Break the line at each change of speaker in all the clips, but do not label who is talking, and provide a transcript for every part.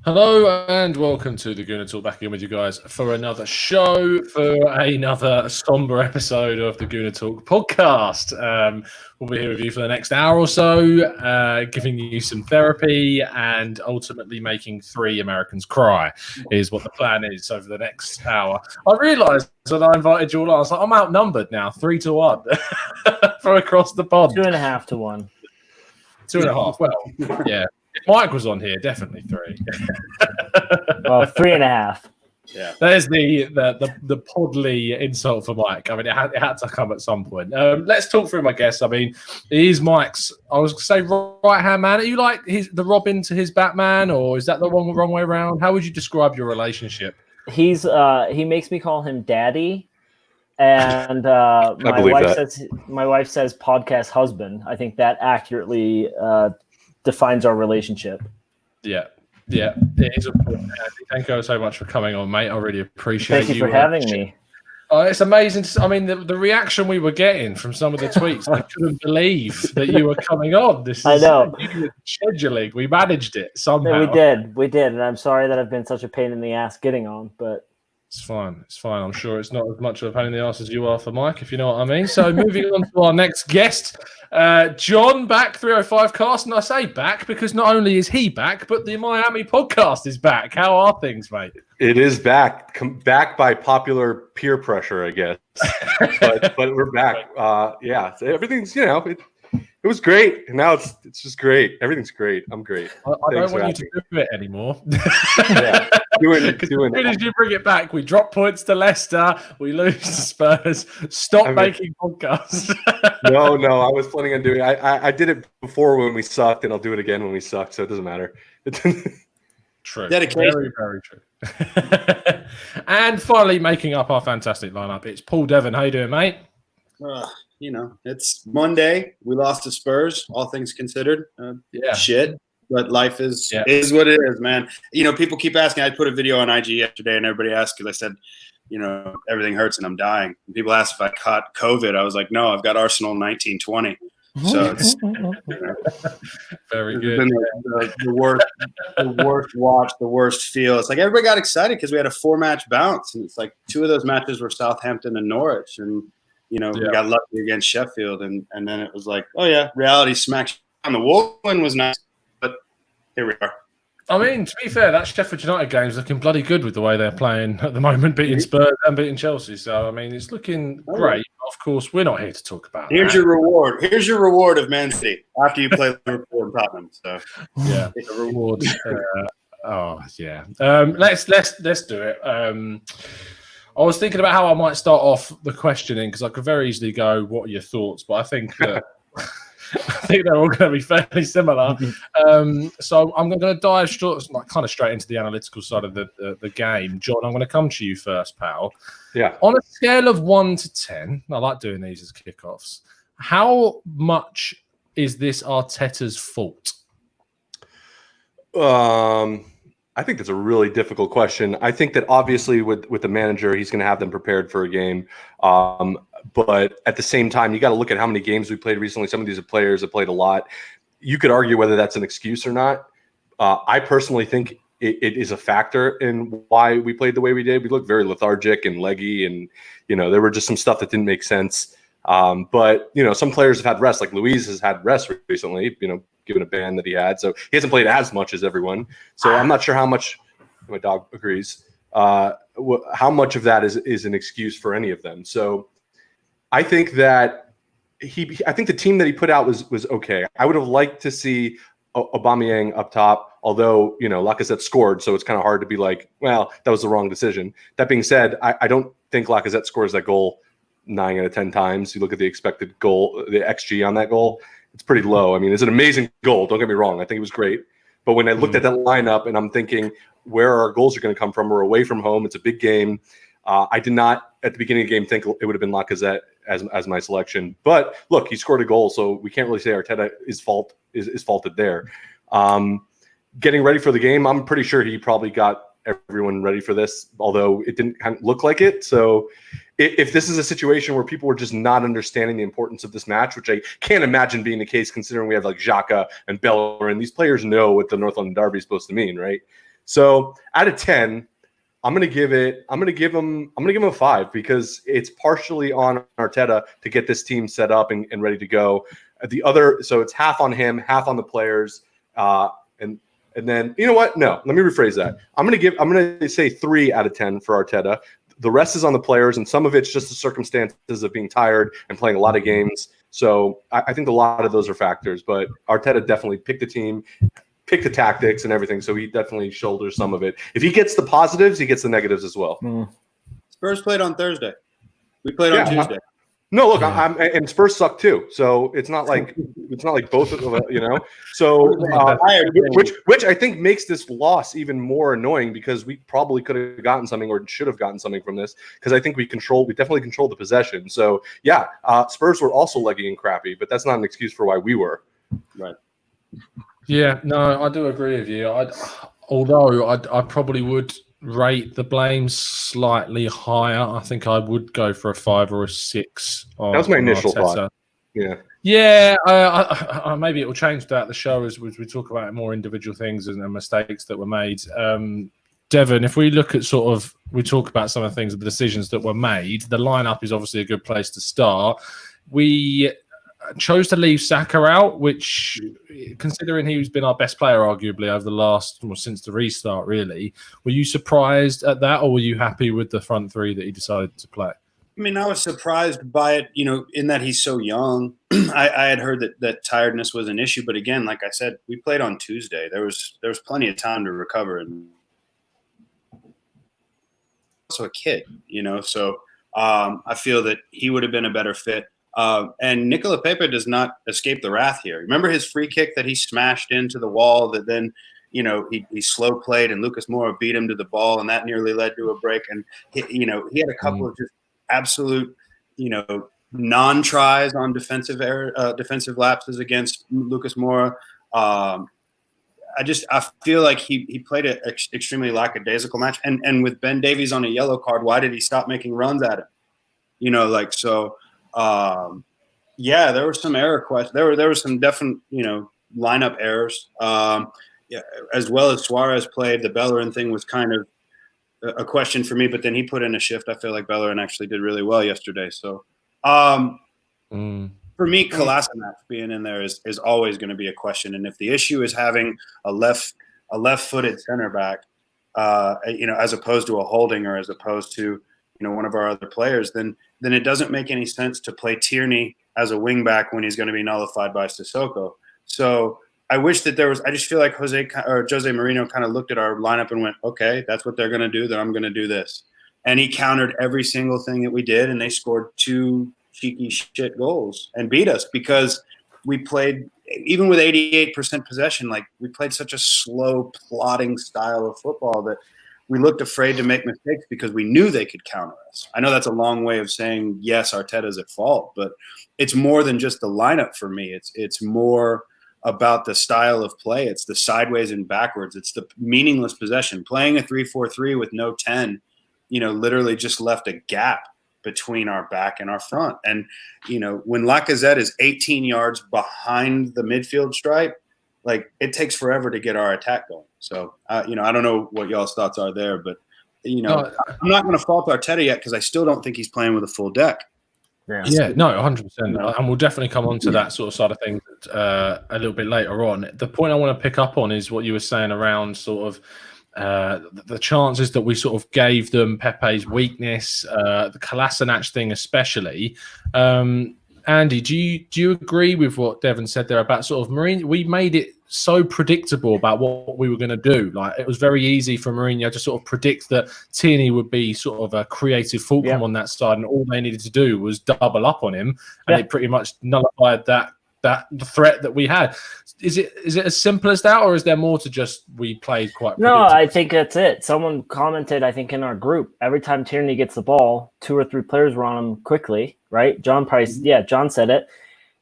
Hello and welcome to the Gooner Talk, back in with you guys for another show, for another somber episode of the Gooner Talk podcast. We'll be here with you for the next hour or so, giving you some therapy and ultimately making 3 Americans cry is what the plan is over the next hour. I realised when I invited you all on, I was like, I'm outnumbered now, 3-1 from across the pond.
2.5 to 1.
2.5. Well, yeah. If Mike was on here, definitely 3.
Well, 3.5.
Yeah, there's the podly insult for Mike. I mean, it had to come at some point. Let's talk through my guest. I mean, he's Mike's, I was going to say, right-hand man. Are you like the Robin to his Batman, or is that the wrong way around? How would you describe your relationship?
He makes me call him Daddy, and my wife says podcast husband. I think that accurately defines our relationship.
Yeah, it is important. Thank you so much for coming on, mate. I really appreciate
Thank you for having me.
It's amazing. I mean, the reaction we were getting from some of the tweets, I couldn't believe that you were coming on.
I know.
Scheduling, we managed it somehow.
We did, and I'm sorry that I've been such a pain in the ass getting on, but
it's fine. I'm sure it's not as much of a pain in the ass as you are for Mike, if you know what I mean. So moving on to our next guest, John, back 305 cast. And I say back because not only is he back, but the Miami podcast is back. How are things, mate?
It is back. Back by popular peer pressure, I guess. but we're back. Yeah, so everything's, it was great. And now it's just great. Everything's great. I'm great.
I don't want you to do it anymore.
Yeah. Doing
as soon as you bring it back, we drop points to Leicester, we lose to Spurs. Stop making podcasts.
No, I was planning on doing it. I did it before when we sucked, and I'll do it again when we sucked, so it doesn't matter.
True. Dedication. Very, very true. And finally, making up our fantastic lineup, it's Paul Devon. How you doing, mate?
It's Monday. We lost to Spurs, all things considered. Shit. But life is what it is, man. People keep asking. I put a video on IG yesterday, and everybody asked because I said, everything hurts and I'm dying. And people asked if I caught COVID. I was like, no, I've got Arsenal 1920. So it's
very good.
The worst watch, the worst feel. It's like everybody got excited because we had a 4-match bounce, and it's like 2 of those matches were Southampton and Norwich, and we got lucky against Sheffield, and then it was like, oh yeah, reality smacks on the wall. One was nice. Here we are.
I mean, to be fair, that Sheffield United game's looking bloody good with the way they're playing at the moment, beating Spurs and beating Chelsea. So, I mean, it's looking great. Of course, we're not here to talk about
Here's your reward. Here's your reward of Man City after you play Liverpool and Tottenham. So,
yeah, the reward. Let's do it. I was thinking about how I might start off the questioning because I could very easily go, "What are your thoughts?" But I think that. I think they're all going to be fairly similar. So I'm going to dive straight into the analytical side of the game. John, I'm going to come to you first, pal.
Yeah.
On a scale of 1 to 10, I like doing these as kickoffs. How much is this Arteta's fault?
I think that's a really difficult question. I think that obviously with the manager, he's going to have them prepared for a game. But at the same time, you got to look at how many games we played recently. Some of these players have played a lot. You could argue whether that's an excuse or not. I personally think it is a factor in why we played the way we did. We looked very lethargic and leggy, and there were just some stuff that didn't make sense. But some players have had rest, like Luis has had rest recently. Given a ban that he had, so he hasn't played as much as everyone. So I'm not sure how much. My dog agrees. How much of that is an excuse for any of them? So I think that I think the team that he put out was okay. I would have liked to see Aubameyang up top, although Lacazette scored, so it's kind of hard to be like, well, that was the wrong decision. That being said, I don't think Lacazette scores that goal 9 out of 10 times. You look at the expected goal, the XG on that goal, it's pretty low. I mean, it's an amazing goal. Don't get me wrong. I think it was great. But when I looked at that lineup and I'm thinking where our goals are going to come from, we're away from home. It's a big game. I did not at the beginning of the game think it would have been Lacazette as my selection. But look, he scored a goal, so we can't really say Arteta is faulted there. Getting ready for the game, I'm pretty sure he probably got everyone ready for this, although it didn't kind of look like it. So if this is a situation where people were just not understanding the importance of this match, which I can't imagine being the case considering we have like Xhaka and Bellerin, these players know what the North London Derby is supposed to mean, right? So out of 10, I'm gonna give him a 5 because it's partially on Arteta to get this team set up and ready to go. So it's half on him, half on the players, and then you know what? No, let me rephrase that. I'm gonna say 3 out of 10 for Arteta. The rest is on the players, and some of it's just the circumstances of being tired and playing a lot of games. So I think a lot of those are factors, but Arteta definitely picked the team, pick the tactics and everything, so he definitely shoulders some of it. If he gets the positives, he gets the negatives as well.
Spurs played on Thursday. We played on Tuesday.
No, look, and Spurs suck too. So it's not like both of them, you know. So which I think makes this loss even more annoying because we probably could have gotten something or should have gotten something from this because I think we definitely controlled the possession. So yeah, Spurs were also leggy and crappy, but that's not an excuse for why we were.
Right.
Yeah, no, I do agree with you. Although I probably would rate the blame slightly higher. I think I would go for a 5 or a 6. That
was my initial thought.
Yeah. Maybe it will change throughout the show as we talk about more individual things and mistakes that were made. Devon, if we look at we talk about some of the things, the decisions that were made, the lineup is obviously a good place to start. We chose to leave Saka out, which, considering he's been our best player, arguably, over the last, since the restart, really. Were you surprised at that, or were you happy with the front three that he decided to play?
I mean, I was surprised by it, in that he's so young. I had heard that tiredness was an issue, but again, like I said, we played on Tuesday. There was plenty of time to recover, and also a kid, So I feel that he would have been a better fit. And Nicola Pepe does not escape the wrath here. Remember his free kick that he smashed into the wall that then, he slow played and Lucas Moura beat him to the ball and that nearly led to a break. And, he had a couple of just absolute, non-tries on defensive lapses against Lucas Moura. I feel like he played an extremely lackadaisical match. And with Ben Davies on a yellow card, why did he stop making runs at him? There were some error questions. There were some definite, lineup errors. As well as Suarez played, the Bellerin thing was kind of a question for me, but then he put in a shift. I feel like Bellerin actually did really well yesterday. So for me, Kolasinac being in there is always going to be a question. And if the issue is having a left-footed center back, as opposed to a Holding or as opposed to one of our other players, then it doesn't make any sense to play Tierney as a wing back when he's going to be nullified by Sissoko. So I wish that I just feel like Jose Mourinho kind of looked at our lineup and went, okay, that's what they're going to do, then I'm going to do this. And he countered every single thing that we did, and they scored 2 cheeky shit goals and beat us because we played, even with 88% possession, like we played such a slow, plodding style of football that we looked afraid to make mistakes because we knew they could counter us. I know that's a long way of saying, yes, Arteta's at fault, but it's more than just the lineup for me. It's more about the style of play. It's the sideways and backwards. It's the meaningless possession. Playing a 3-4-3 with no 10, literally just left a gap between our back and our front. And, when Lacazette is 18 yards behind the midfield stripe, like it takes forever to get our attack going. So, I don't know what y'all's thoughts are there, but, I'm not going to fault Arteta yet because I still don't think he's playing with a full deck.
Yeah, no, 100%. And we'll definitely come on to that sort of side of things a little bit later on. The point I want to pick up on is what you were saying around sort of the chances that we sort of gave them, Pepe's weakness, the Kolasinac thing especially. Andy, do you agree with what Devon said there about sort of Mourinho? We made it so predictable about what we were going to do. Like it was very easy for Mourinho to sort of predict that Tierney would be sort of a creative fulcrum on that side, and all they needed to do was double up on him, and it pretty much nullified that threat that we had. Is it as simple as that, or is there more to just we played quite?
No, I think that's it. Someone commented, I think, in our group, every time Tierney gets the ball, 2 or 3 players were on him quickly, right? John said it.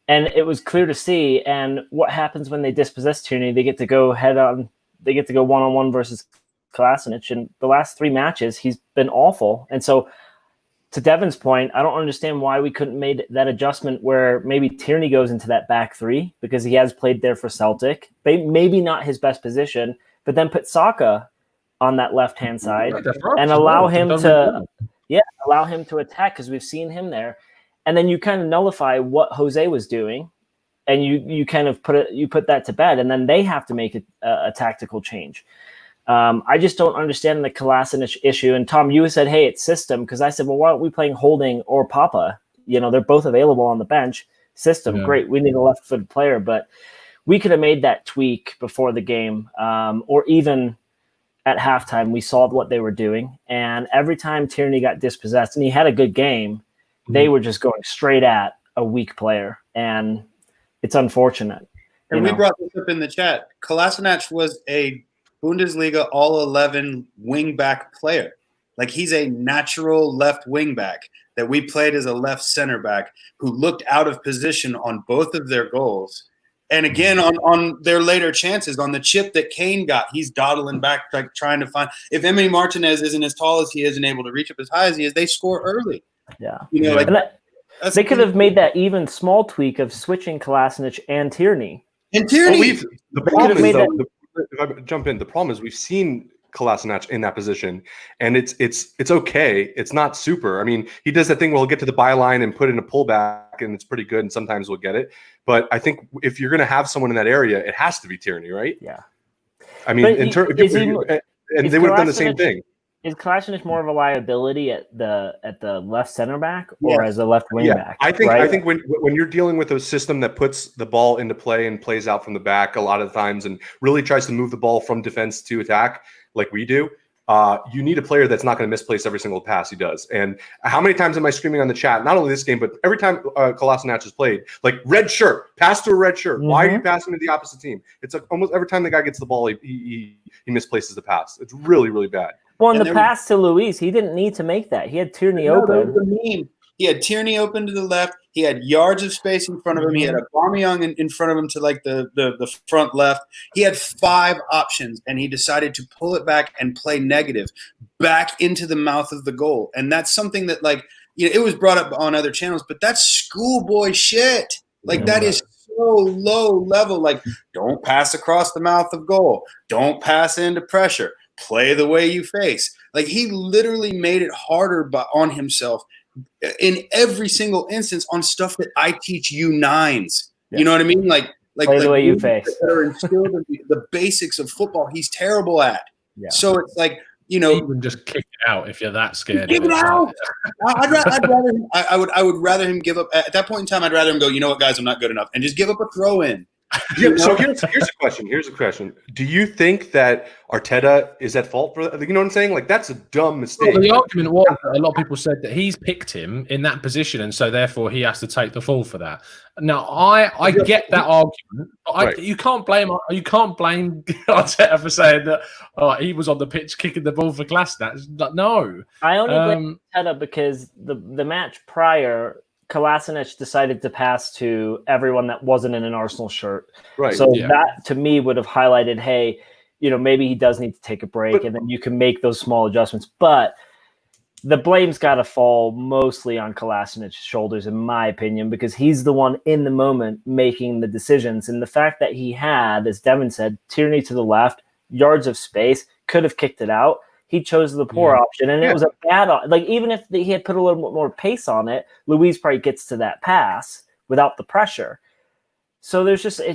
And it was clear to see. And what happens when they dispossess Tierney? They get to go head-on. They get to go one-on-one versus Kolasinac. And the last 3 matches, he's been awful. And so, to Devon's point, I don't understand why we couldn't made that adjustment where maybe Tierney goes into that back 3 because he has played there for Celtic. Maybe not his best position, but then put Saka on that left-hand side
right.
and allow him to attack, because we've seen him there. And then you kind of nullify what Jose was doing, and you kind of put that to bed, and then they have to make a tactical change. I just don't understand the Kolasinac issue. And Tom, you said, hey, it's system, because I said, well, why aren't we playing Holding or Papa? They're both available on the bench. System, great. We need a left-footed player, but we could have made that tweak before the game, or even at halftime. We saw what they were doing, and every time Tierney got dispossessed, and he had a good game, they were just going straight at a weak player, and it's unfortunate.
And we brought this up in the chat. Kolasinac was a Bundesliga all-11 wing-back player. Like, he's a natural left wing-back that we played as a left center-back who looked out of position on both of their goals. And again, on their later chances, on the chip that Kane got, he's dawdling back, like trying to find. If Emily Martinez isn't as tall as he is and able to reach up as high as he is, they score early.
Yeah.
They
could have made that even small tweak of switching Kolasinac and Tierney.
The problem is, though, if I jump in, the problem is we've seen Kolasinac in that position, and it's okay. It's not super. I mean, he does that thing where he'll get to the byline and put in a pullback, and it's pretty good, and sometimes we'll get it. But I think if you're going to have someone in that area, it has to be Tierney, right?
Yeah.
I mean, they would have done the same thing.
Is Kolasinac more of a liability at the left center back or as a left wing back?
I think when you're dealing with a system that puts the ball into play and plays out from the back a lot of times and really tries to move the ball from defense to attack like we do, you need a player that's not going to misplace every single pass he does. And how many times am I screaming on the chat? Not only this game, but every time Kolasinac has played, like, red shirt, pass to a red shirt. Mm-hmm. Why are you passing to the opposite team? It's like almost every time the guy gets the ball, he misplaces the pass. It's really, really bad.
Well, in the pass to Luis, he didn't need to make that. He had Tierney open.
He had Tierney open to the left. He had yards of space in front of him. He had Aubameyang in front of him to like the front left. He had 5 options, and he decided to pull it back and play negative back into the mouth of the goal. And that's something that, like, it was brought up on other channels, but that's schoolboy shit. Like, that is so low level. Like, don't pass across the mouth of goal. Don't pass into pressure. Play the way you face. Like, he literally made it harder on himself in every single instance on stuff that I teach U9s. Yeah. You know what I mean? Like
play the way you face.
That are instilled in the basics of football, he's terrible at. Yeah. So it's like,
even just kick it out if you're that scared.
Kick it out. I would rather him give up at that point in time. I'd rather him go, you know what, guys, I'm not good enough, and just give up a throw in.
Yeah, so here's a question. Do you think that Arteta is at fault for that? You know what I'm saying? Like, that's a dumb mistake.
Well, the argument was that a lot of people said that he's picked him in that position, and so therefore he has to take the fall for that. Now, I get that argument. But you can't blame Arteta for saying that he was on the pitch kicking the ball for Kolasinac. No,
I only blame Arteta because the match prior, Kolasinac decided to pass to everyone that wasn't in an Arsenal shirt.
Right.
So that, to me, would have highlighted, hey, maybe he does need to take a break, and then you can make those small adjustments. But the blame's got to fall mostly on Kolasinac's shoulders, in my opinion, because he's the one in the moment making the decisions. And the fact that he had, as Devon said, Tierney to the left, yards of space, could have kicked it out. He chose the poor option, and it was a bad – like, even if he had put a little bit more pace on it, Luis probably gets to that pass without the pressure. So there's just –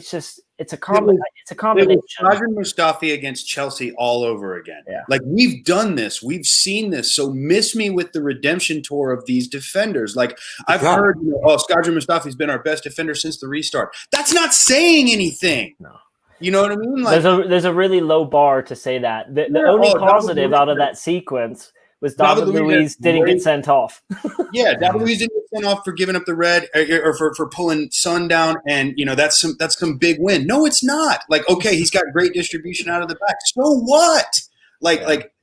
it's a combination.
Shkodran Mustafi against Chelsea all over again.
Yeah.
Like, we've done this. We've seen this. So miss me with the redemption tour of these defenders. Like, I've heard, Shkodran Mustafi's been our best defender since the restart. That's not saying anything.
No.
You know what I mean? Like,
there's a really low bar to say that. The only positive out of that sequence was David Luiz didn't get sent off.
David Luiz didn't get sent off for giving up the red or for pulling Son down, and that's some big win. No, it's not. Like, okay, he's got great distribution out of the back. So what? Like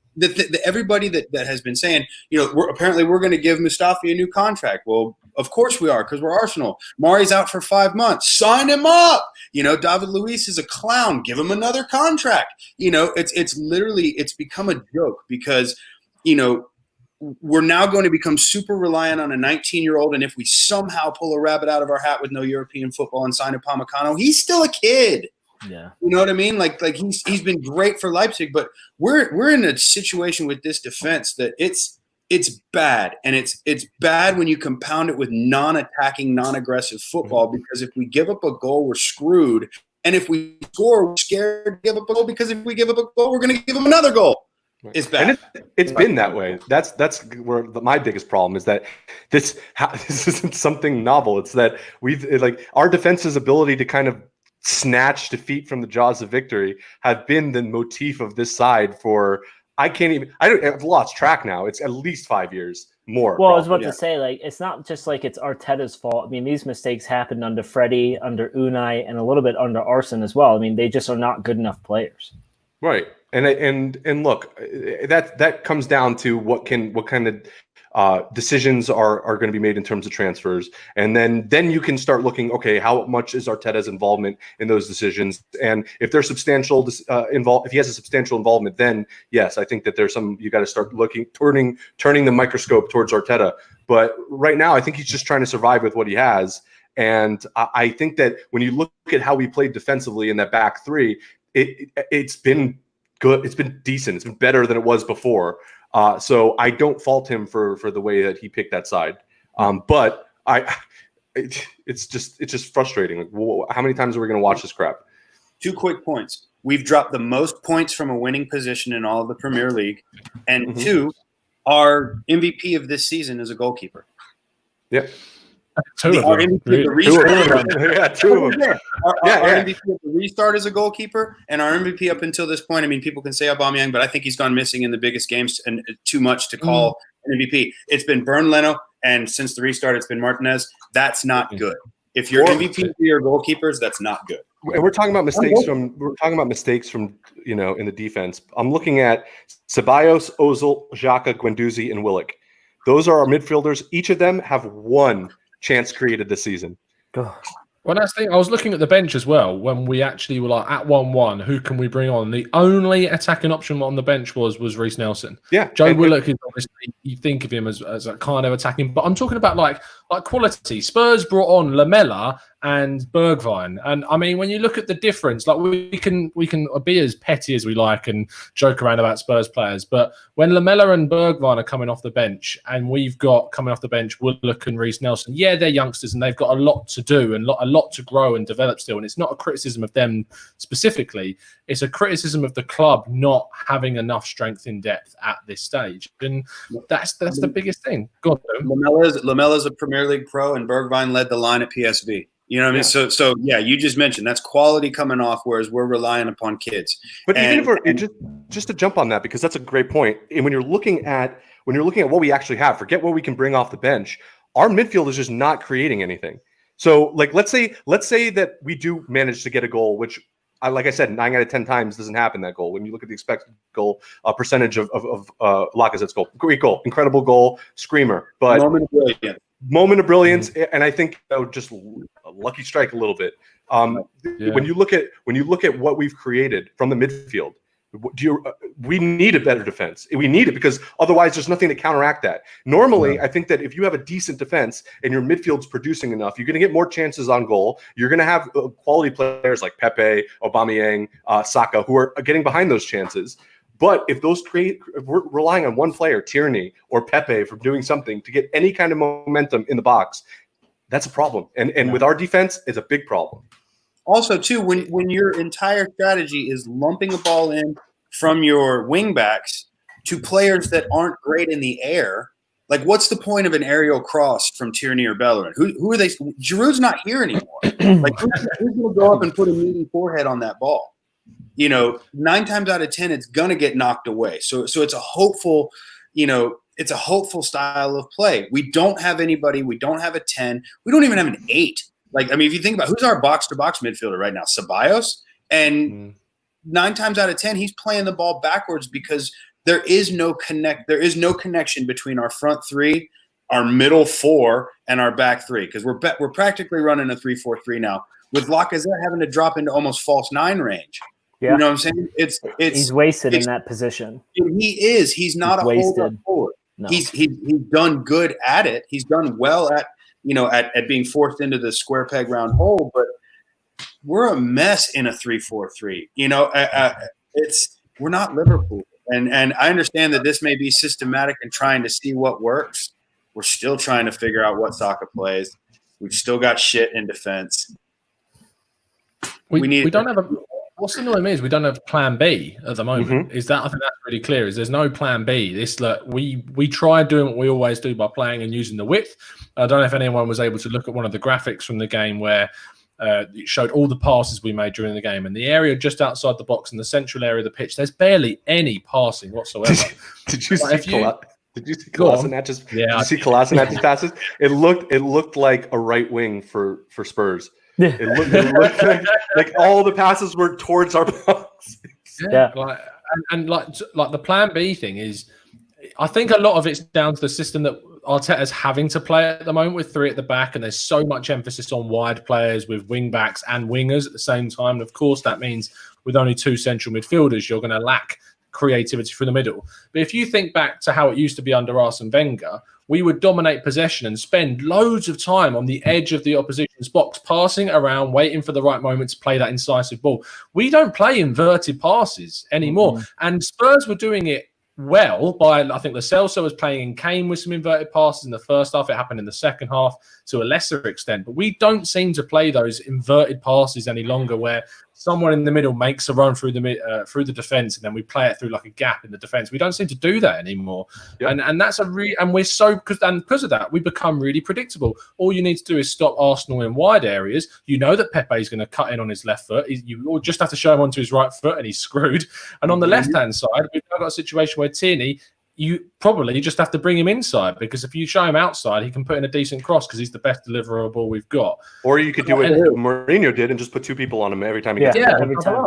everybody that has been saying, we're going to give Mustafi a new contract. Well, of course we are, because we're Arsenal. Mari's out for 5 months. Sign him up. David Luiz is a clown. Give him another contract. It's become a joke because, we're now going to become super reliant on a 19-year-old. And if we somehow pull a rabbit out of our hat with no European football and sign a Upamecano, he's still a kid.
Yeah.
You know what I mean? Like he's been great for Leipzig, but we're in a situation with this defense that it's bad, and it's bad when you compound it with non-attacking, non-aggressive football. Because if we give up a goal, we're screwed, and if we score, we're scared to give up a goal, because if we give up a goal, we're going to give them another goal. It's bad.
And it's been that way. That's where my biggest problem is that this isn't something novel. It's that our defense's ability to kind of snatch defeat from the jaws of victory have been the motif of this side for I've lost track now. It's at least 5 years more.
Well, probably. I was about to say, it's not just it's Arteta's fault. I mean, these mistakes happened under Freddie, under Unai, and a little bit under Arsene as well. I mean, they just are not good enough players.
Right. And look, that comes down to what kind of decisions are going to be made in terms of transfers, and then you can start looking. Okay, how much is Arteta's involvement in those decisions? And if there's substantial if he has a substantial involvement, then yes, I think that there's you got to start looking, turning the microscope towards Arteta. But right now, I think he's just trying to survive with what he has. And I think that when you look at how we played defensively in that back three, it's been good. It's been decent. It's been better than it was before. So I don't fault him for the way that he picked that side. But it's just frustrating. Like, how many times are we going to watch this crap?
2 quick points. We've dropped the most points from a winning position in all of the Premier League. And 2, our MVP of this season is a goalkeeper.
Yeah.
Two of them.
Our MVP of the restart is a goalkeeper, and our MVP up until this point, I mean, people can say Aubameyang, but I think he's gone missing in the biggest games and too much to call an MVP. It's been Bern Leno, and since the restart, it's been Martinez. That's not good. If your MVP for your goalkeepers, that's not good.
And we're talking about mistakes from in the defense. I'm looking at Ceballos, Ozil, Xhaka, Guendouzi, and Willock. Those are our midfielders. Each of them have one chance created this season.
Well, that's the thing. I was looking at the bench as well when we actually were at 1-1. Who can we bring on? The only attacking option on the bench was Reece Nelson.
Yeah,
Joe Willock is obviously, you think of him as a kind of attacking, but I'm talking about like quality. Spurs brought on Lamela and Bergwijn, and I mean, when you look at the difference, like we can be as petty as we like and joke around about Spurs players, but when Lamela and Bergwijn are coming off the bench, and we've got coming off the bench Willock and Reece Nelson, yeah, they're youngsters and they've got a lot to do and a lot to grow and develop still. And it's not a criticism of them specifically; it's a criticism of the club not having enough strength in depth at this stage, and that's the biggest thing. Go on,
Lamela's a Premier League pro, and Bergwijn led the line at PSV. You know what I mean? So yeah, you just mentioned that's quality coming off, whereas we're relying upon kids.
But even if we're just to jump on that, because that's a great point. And when you're looking at what we actually have, forget what we can bring off the bench. Our midfield is just not creating anything. So like let's say that we do manage to get a goal, which like I said, 9 out of 10 times doesn't happen, that goal. When you look at the expected goal percentage of Lacazette's goal, great goal, incredible goal, screamer, but moment of brilliance, and I think just a lucky strike a little bit. When you look at what we've created from the midfield, we need a better defense. We need it because otherwise there's nothing to counteract that. Normally, I think that if you have a decent defense and your midfield's producing enough, you're going to get more chances on goal. You're going to have quality players like Pepe, Aubameyang, Saka, who are getting behind those chances. But if we're relying on one player, Tierney or Pepe, from doing something to get any kind of momentum in the box, that's a problem. And with our defense, it's a big problem.
Also, too, when your entire strategy is lumping a ball in from your wingbacks to players that aren't great in the air, like what's the point of an aerial cross from Tierney or Bellerin? Who are they? Giroud's not here anymore. Like who's going to go up and put a meaty forehead on that ball? 9 times out of 10, it's going to get knocked away. So it's a hopeful, it's a hopeful style of play. We don't have anybody. We don't have a 10. We don't even have an 8. Like, I mean, if you think about who's our box-to-box midfielder right now, Ceballos, and 9 times out of 10, he's playing the ball backwards because there is no connection between our front 3, our middle 4, and our back 3, because we're practically running a 3-4-3 now, with Lacazette having to drop into almost false 9 range. Yeah. You know what I'm saying? It's
he's wasted in that position.
He is. He's not a hold-up forward. No. He's done good at it. He's done well at being forced into the square peg round hole. But we're a mess in a 3-4-3. You know, we're not Liverpool. And I understand that this may be systematic and trying to see what works. We're still trying to figure out what Saka plays. We've still got shit in defense.
We don't have what's annoying me is we don't have plan B at the moment.
Mm-hmm.
Is that I think that's really clear. Is there's no plan B. We try doing what we always do by playing and using the width. I don't know if anyone was able to look at one of the graphics from the game where it showed all the passes we made during the game, and the area just outside the box in the central area of the pitch. There's barely any passing whatsoever.
Did you see Kolasinac's passes? It looked like a right wing for Spurs. It looked like all the passes were towards our box.
Yeah. Like the plan B thing is, I think a lot of it's down to the system that Arteta's having to play at the moment with 3 at the back, and there's so much emphasis on wide players with wing backs and wingers at the same time. And of course, that means with only 2 central midfielders, you're going to lack creativity through the middle. But if you think back to how it used to be under Arsene Wenger, we would dominate possession and spend loads of time on the edge of the opposition's box, passing around, waiting for the right moment to play that incisive ball. We don't play inverted passes anymore. Mm-hmm. And Spurs were doing it well by, I think Lo Celso was playing in Kane with some inverted passes in the first half. It happened in the second half to a lesser extent. But we don't seem to play those inverted passes any longer where someone in the middle makes a run through the defense, and then we play it through like a gap in the defense. We don't seem to do that anymore, and that's and we're so because of that we become really predictable. All you need to do is stop Arsenal in wide areas. You know that Pepe is going to cut in on his left foot. You just have to show him onto his right foot, and he's screwed. And on the left hand side, we've now got a situation where Tierney, you probably just have to bring him inside, because if you show him outside, he can put in a decent cross because he's the best deliverable we've got.
Or you could do what Mourinho did and just put 2 people on him every time he gets
every time.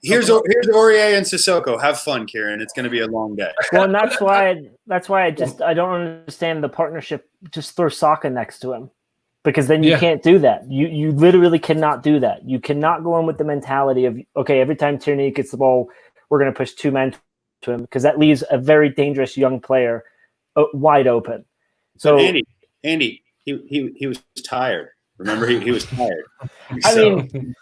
Here's Aurier and Sissoko. Have fun, Kieran. It's going to be a long day.
Well, and that's why I don't understand the partnership. Just throw Saka next to him, because then you can't do that. You literally cannot do that. You cannot go in with the mentality of, okay, every time Tierney gets the ball, we're going to push 2 men to him, because that leaves a very dangerous young player wide open. So
Andy, he was tired. Remember, he was tired.
I mean,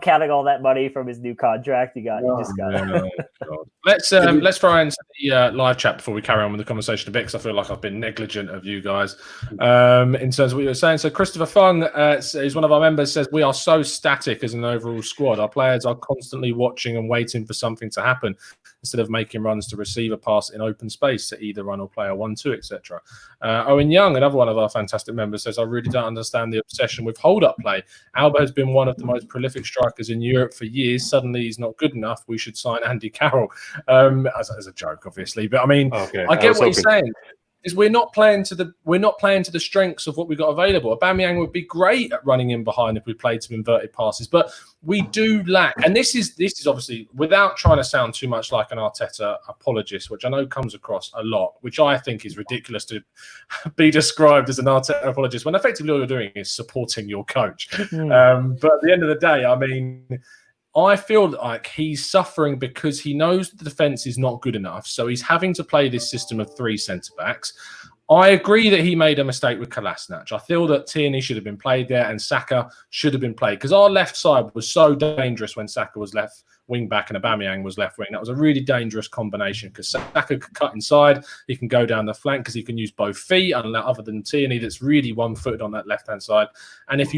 counting all that money from his new contract, he got.
Let's try and see the live chat before we carry on with the conversation a bit, because I feel like I've been negligent of you guys in terms of what you were saying. So Christopher Fung is one of our members, says we are so static as an overall squad. Our players are constantly watching and waiting for something to happen instead of making runs to receive a pass in open space to either run or play a 1-2, etc. Owen Young, another one of our fantastic members, says I really don't understand the obsession with hold-up play. Alba has been one of the most prolific strikers in Europe for years. Suddenly he's not good enough. We should sign Andy Carroll. As a joke, obviously, but I mean, I get what he's saying. Is we're not playing to the strengths of what we got available. Aubameyang would be great at running in behind if we played some inverted passes, but we do lack. And this is obviously, without trying to sound too much like an Arteta apologist, which I know comes across a lot, which I think is ridiculous to be described as an Arteta apologist when effectively all you're doing is supporting your coach. But at the end of the day, I mean, I feel like he's suffering because he knows the defence is not good enough. So he's having to play this system of 3 centre-backs. I agree that he made a mistake with Kolasinac. I feel that Tierney should have been played there and Saka should have been played, because our left side was so dangerous when Saka was left wing back and Aubameyang was left wing. That was a really dangerous combination, because Saka could cut inside, he can go down the flank because he can use both feet, other than Tierney that's really one-footed on that left-hand side. And if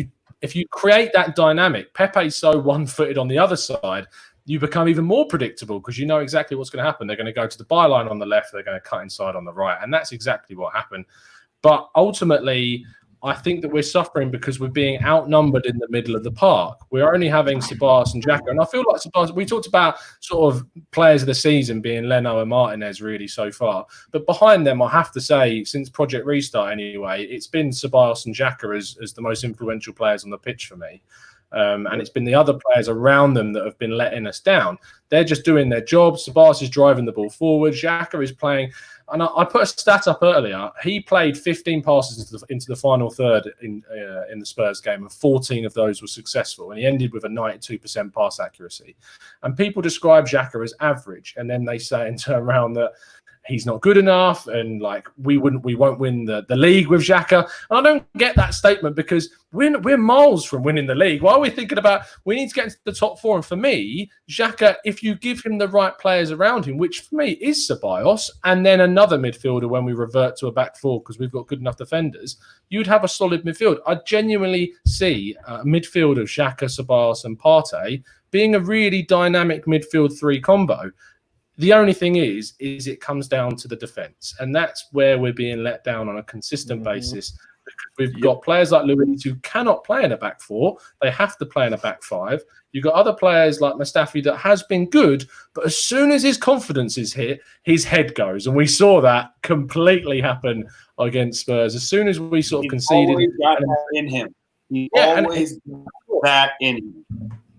you create that dynamic, Pepe's so one-footed on the other side, you become even more predictable, because you know exactly what's going to happen. They're going to go to the byline on the left, they're going to cut inside on the right, and that's exactly what happened. But ultimately, I think that we're suffering because we're being outnumbered in the middle of the park. We're only having Ceballos and Xhaka, and I feel like Ceballos, we talked about sort of players of the season being Leno and Martinez really so far, but behind them, I have to say, since Project Restart anyway, it's been Ceballos and Xhaka as the most influential players on the pitch for me. And it's been the other players around them that have been letting us down. They're just doing their job. Ceballos is driving the ball forward. Xhaka is playing. And I put a stat up earlier. He played 15 passes into the final third in the Spurs game, and 14 of those were successful. And he ended with a 92% pass accuracy. And people describe Xhaka as average, and then they say and turn around that he's not good enough, and like we won't win the league with Xhaka. And I don't get that statement because we're miles from winning the league. Why are we thinking about we need to get into the top 4? And for me, Xhaka, if you give him the right players around him, which for me is Ceballos, and then another midfielder when we revert to a back 4 because we've got good enough defenders, you'd have a solid midfield. I genuinely see a midfield of Xhaka, Ceballos, and Partey being a really dynamic midfield 3 combo. The only thing is it comes down to the defence, and that's where we're being let down on a consistent basis. Because we've got players like Luiz who cannot play in a back 4; they have to play in a back 5. You've got other players like Mustafi that has been good, but as soon as his confidence is hit, his head goes, and we saw that completely happen against Spurs. As soon as we sort of conceded,
always got that in him. He always got that in him.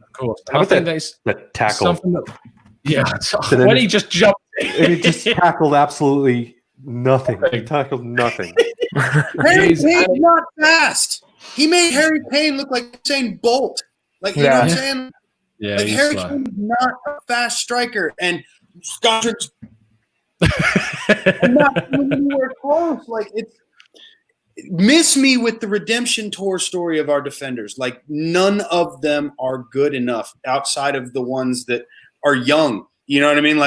Of course, I think that's
the tackle.
Something that, when he just jumped,
and he just tackled absolutely nothing. He tackled nothing.
Harry Kane's not fast. He made Harry Kane look like Usain Bolt. Like, you know what I'm saying?
Yeah,
like Harry Kane is not a fast striker, and Scotland's not anywhere close. Like, it's miss me with the redemption tour story of our defenders. Like, none of them are good enough outside of the ones that are young. You know what I mean?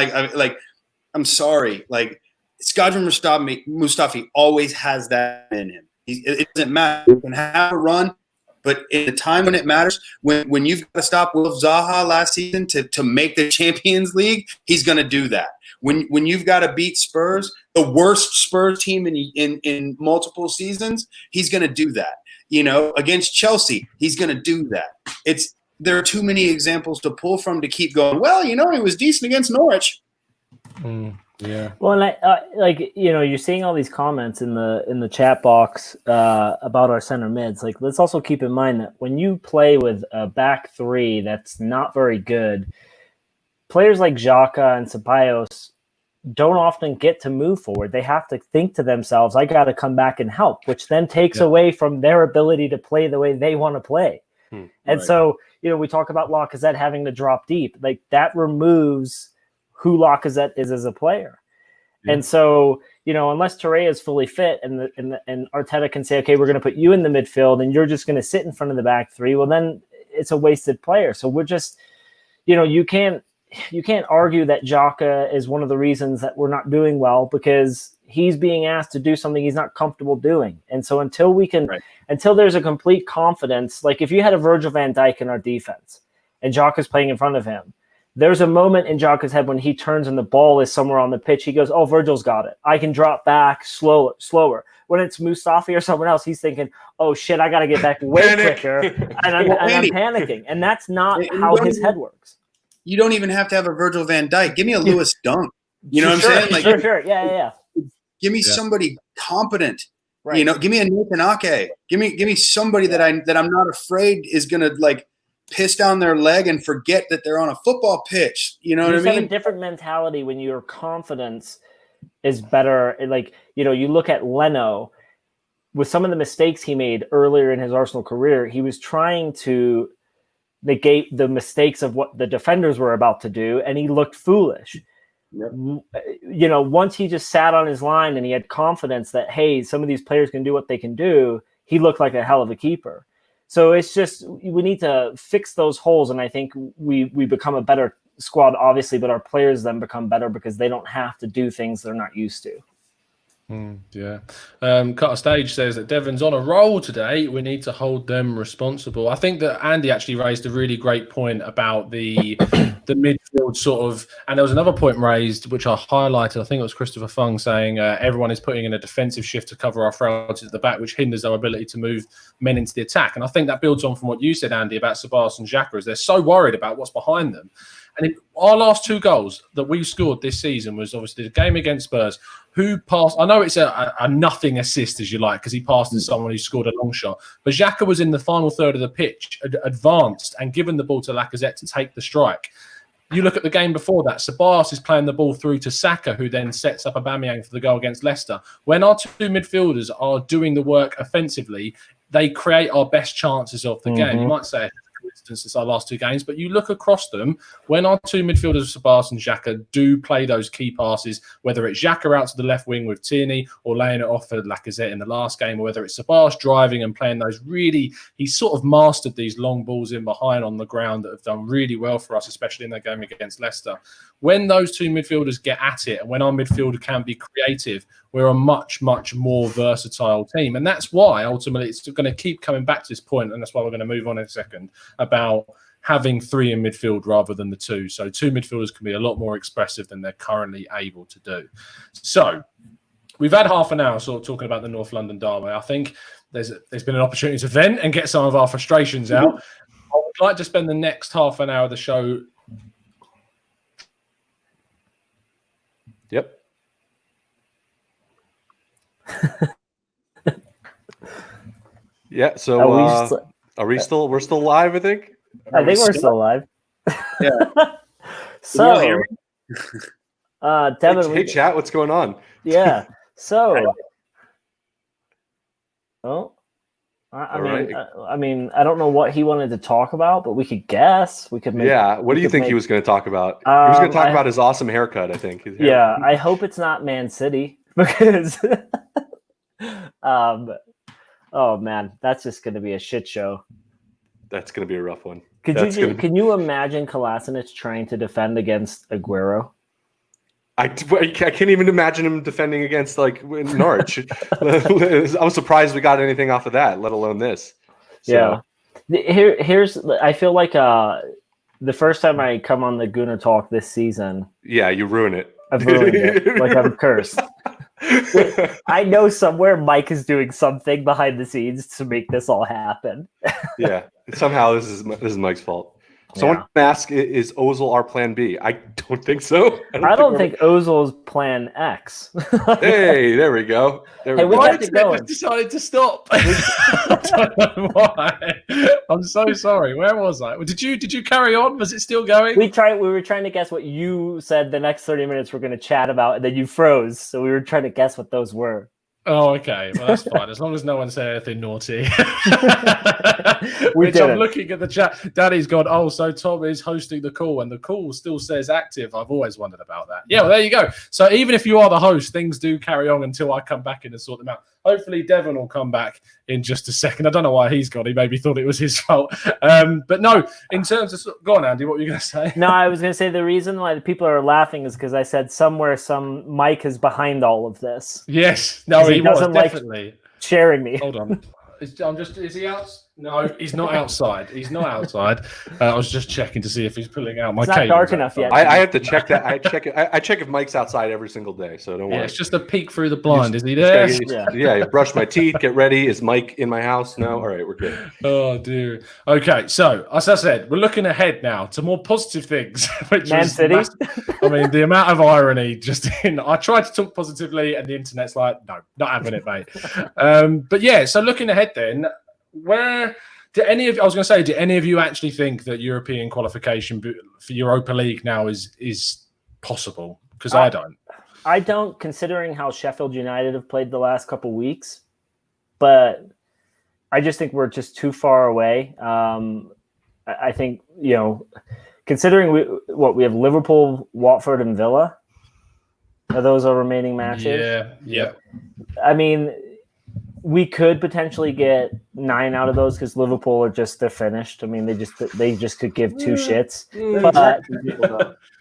I'm sorry. Like, Skadran Mustafi always has that in him. It doesn't matter. He can have a run, but in the time when it matters, when you've got to stop Wilf Zaha last season to make the Champions League, he's going to do that. When you've got to beat Spurs, the worst Spurs team in multiple seasons, he's going to do that. You know, against Chelsea, he's going to do that. There are too many examples to pull from to keep going, well, you know, he was decent against Norwich.
Yeah.
Well, and you're seeing all these comments in the chat box about our center mids. Like, let's also keep in mind that when you play with a back 3 that's not very good, players like Xhaka and Ceballos don't often get to move forward. They have to think to themselves, I got to come back and help, which then takes away from their ability to play the way they want to play. And so, we talk about Lacazette having to drop deep. Like, that removes who Lacazette is as a player. Yeah. And so, unless Touré is fully fit and Arteta can say, okay, we're going to put you in the midfield and you're just going to sit in front of the back 3, well, then it's a wasted player. So we're just, you can't argue that Xhaka is one of the reasons that we're not doing well, because he's being asked to do something he's not comfortable doing. And so until there's a complete confidence, like if you had a Virgil van Dijk in our defense and Xhaka's playing in front of him, there's a moment in Xhaka's head when he turns and the ball is somewhere on the pitch. He goes, oh, Virgil's got it. I can drop back slower. When it's Mustafi or someone else, he's thinking, oh, shit, I got to get back way quicker. And I'm panicking. And that's not how his head works.
You don't even have to have a Virgil van Dijk. Give me a Lewis Dunk. You know what I'm saying? Like,
sure. Yeah.
Give me somebody competent. Right. Give me a Nathan Ake. Give me somebody that I'm not afraid is gonna like piss down their leg and forget that they're on a football pitch. You know what I mean?
Have a different mentality when your confidence is better. Like, you look at Leno with some of the mistakes he made earlier in his Arsenal career. He was trying to negate the mistakes of what the defenders were about to do, and he looked foolish. Yep. Once he just sat on his line and he had confidence that, hey, some of these players can do what they can do, he looked like a hell of a keeper. So it's just, we need to fix those holes, and I think we become a better squad, obviously, but our players then become better because they don't have to do things they're not used to.
Cut a Stage says that Devon's on a roll today. We need to hold them responsible. I think that Andy actually raised a really great point about the midfield sort of, and there was another point raised which I highlighted. I think it was Christopher Fung saying everyone is putting in a defensive shift to cover our frailties at the back, which hinders our ability to move men into the attack. And I think that builds on from what you said, Andy, about Ceballos and Xhaka, as they're so worried about what's behind them. And our last 2 goals that we scored this season was obviously the game against Spurs. Who passed? I know it's a nothing assist, as you like, because he passed to someone who scored a long shot. But Xhaka was in the final third of the pitch, advanced, and given the ball to Lacazette to take the strike. You look at the game before that, Ceballos is playing the ball through to Saka, who then sets up Aubameyang for the goal against Leicester. When our 2 midfielders are doing the work offensively, they create our best chances of the game. You might say consistent since our last 2 games. But you look across them, when our 2 midfielders, Sabas and Xhaka, do play those key passes, whether it's Xhaka out to the left wing with Tierney or laying it off for Lacazette in the last game, or whether it's Sabas driving and playing those really, he's sort of mastered these long balls in behind on the ground that have done really well for us, especially in that game against Leicester. When those 2 midfielders get at it, and when our midfielder can be creative, we're a much, much more versatile team. And that's why, ultimately, it's going to keep coming back to this point, and that's why we're going to move on in a second, about having 3 in midfield rather than the 2. So 2 midfielders can be a lot more expressive than they're currently able to do. So we've had half an hour sort of talking about the North London derby. I think there's been an opportunity to vent and get some of our frustrations out. I would like to spend the next half an hour of the show.
Yep. Yeah. So we're still live, I think.
I think we're still live.
Yeah.
So, Devon,
hey, chat, what's going on?
Yeah. So, I mean, I don't know what he wanted to talk about, but we could guess. We could make.
Yeah. What do you think he was going to talk about? He was going to talk about his awesome haircut, I think.
Yeah. I hope it's not Man City because, oh man, that's just going to be a shit show.
That's going to be a rough one.
Can you imagine Kolasinac trying to defend against Aguero?
I can't even imagine him defending against like Norwich. I was surprised we got anything off of that, let alone this. So.
Yeah. Here's I feel like the first time I come on the Gooner Talk this season.
Yeah, you ruin it.
I've ruined it. Like I'm cursed. I know somewhere Mike is doing something behind the scenes to make this all happen.
Yeah. Somehow this is Mike's fault. Someone asked, is Ozil our plan B? I don't think so.
I don't think Ozil is plan X.
Hey, there we go.
Why did you decided to stop? I don't know why. I'm so sorry. Where was I? Did you carry on? Was it still going?
We were trying to guess what you said the next 30 minutes we're going to chat about, and then you froze. So we were trying to guess what those were.
Oh, okay. Well, that's fine. As long as no one said anything naughty. I'm looking at the chat. Daddy's gone, oh, so Tom is hosting the call, and the call still says active. I've always wondered about that. Yeah, well, there you go. So even if you are the host, things do carry on until I come back in and sort them out. Hopefully Devon will come back in just a second. I don't know why he's gone. He maybe thought it was his fault. But no, in terms of... Go on, Andy, what were you going to say?
No, I was going to say the reason why the people are laughing is because I said somewhere some Mike is behind all of this.
Yes. No, he was definitely.
Like sharing me.
Hold on. Is he out? No, he's not outside. He's not outside. I was just checking to see if he's pulling out my cable.
It's not dark enough yet.
I have to check that. I check if Mike's outside every single day, so don't worry.
It's just a peek through the blind. Is he there?
Yeah, brush my teeth, get ready. Is Mike in my house? No? All right, we're good.
Oh, dear. Okay, so as I said, we're looking ahead now to more positive things. Which
Man City?
I mean, the amount of irony just in. I tried to talk positively, and the internet's like, no, not having it, mate. But yeah, so looking ahead then, do any of you actually think that European qualification for Europa League now is possible? Because I don't.
I don't, considering how Sheffield United have played the last couple weeks, but I just think we're just too far away. I think, considering we have Liverpool, Watford, and Villa. Are those our remaining matches?
Yeah.
I mean, we could potentially get 9 out of those because Liverpool they're finished. I mean, they just could give 2 shits.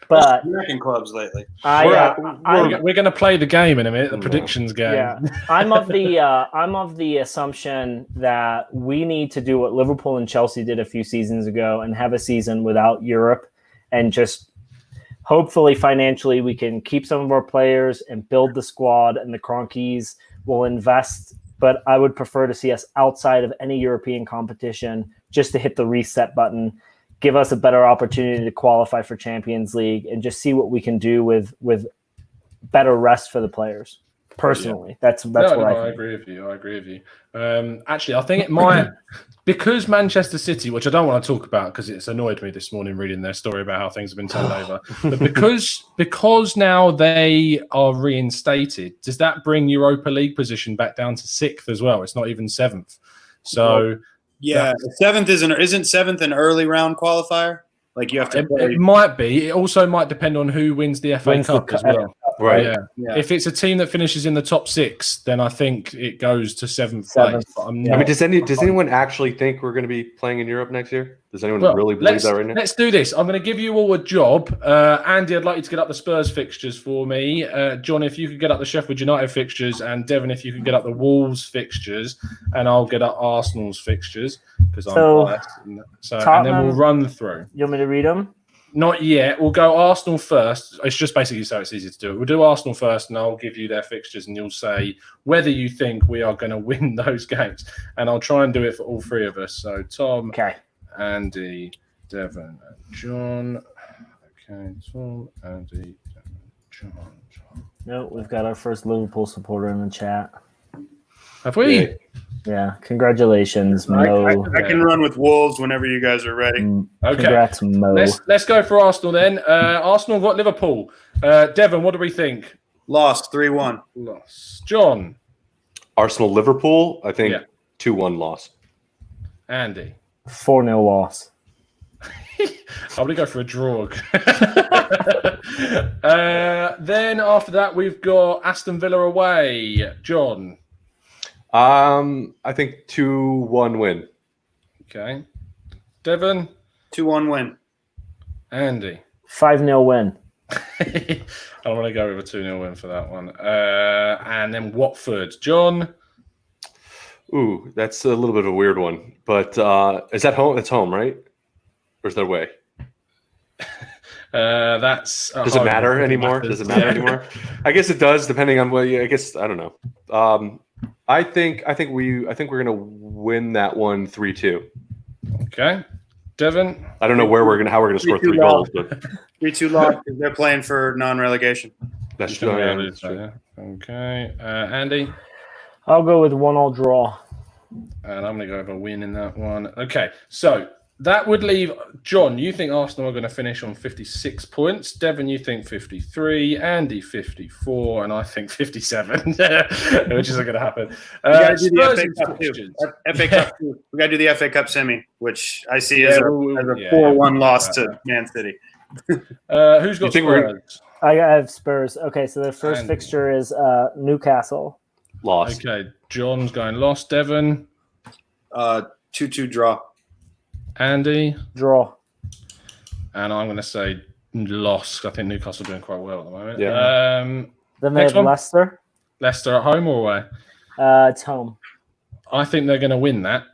But
American clubs lately.
We're going to play the game in a minute, the predictions game.
Yeah, I'm of the assumption that we need to do what Liverpool and Chelsea did a few seasons ago and have a season without Europe, and just hopefully financially we can keep some of our players and build the squad, and the Cronkies will invest. But I would prefer to see us outside of any European competition just to hit the reset button, give us a better opportunity to qualify for Champions League, and just see what we can do with better rest for the players. Personally, that's what I think.
I agree with you. Actually, I think it might, because Manchester City, which I don't want to talk about because it's annoyed me this morning reading their story about how things have been turned over, but because now they are reinstated, does that bring Europa League position back down to 6th as well? It's not even 7th. So
Yeah, seventh isn't seventh an early round qualifier? Like you have to play.
It might be. It also might depend on who wins the FA Cup as well.
Right.
Yeah. If it's a team that finishes in the top 6, then I think it goes to seventh place.
I mean, does anyone actually think we're going to be playing in Europe next year? Does anyone really believe that right now?
Let's do this. I'm going to give you all a job. Andy, I'd like you to get up the Spurs fixtures for me. John, if you could get up the Sheffield United fixtures, and Devon, if you could get up the Wolves fixtures, and I'll get up Arsenal's fixtures because I'm biased. And then we'll run through.
You want me to read them?
Not yet. We'll go Arsenal first. It's just basically so it's easy to do it. We'll do Arsenal first, and I'll give you their fixtures, and you'll say whether you think we are going to win those games. And I'll try and do it for all three of us. So Tom, Andy, Devon, and John. Okay, Tom, Andy, Devon, John.
No, we've got our first Liverpool supporter in the chat.
Have we?
Yeah, congratulations, Mo.
I can run with Wolves whenever you guys are ready.
Okay,
congrats, Mo.
Let's go for Arsenal then. Arsenal got Liverpool. Devon, what do we think?
Lost 3-1.
Lost. John.
Arsenal Liverpool. I think 2-1 loss.
Andy.
4-0 loss.
I'm going to go for a draw. Then after that, we've got Aston Villa away. John.
I think 2-1 win.
Okay. Devon.
2-1 win.
Andy.
5-0 win.
I want to go with a 2-0 win for that one. And then Watford. John.
Ooh, that's a little bit of a weird one. But is that home? That's home, right? Or is that away?
That's
does it matter anymore? Does it matter anymore? I guess it does, depending on what. I guess I don't know. I think we're gonna win that one 3-2.
Okay, Devon.
I don't know how we're gonna score 3 goals, but
3-2 loss because they're playing for non-relegation.
That's true.
Okay, Andy.
I'll go with 1-1 draw.
And I'm going to go with a win in that one. Okay, so that would leave John. You think Arsenal are going to finish on 56 points. Devon, you think 53. Andy, 54. And I think 57, which isn't going to happen.
We got to do the FA Cup too. FA Cup too. We got to do the FA Cup semi, which I see as a 4-1 loss to Man City.
Who's got Spurs?
I have Spurs. Okay, so the first fixture is Newcastle.
Lost.
Okay, John's going lost. Devon?
2-2 draw.
Andy?
Draw.
And I'm going to say loss. I think Newcastle are doing quite well at the moment.
Yeah.
Then they have Leicester.
Leicester at home or away?
It's home.
I think they're going to win that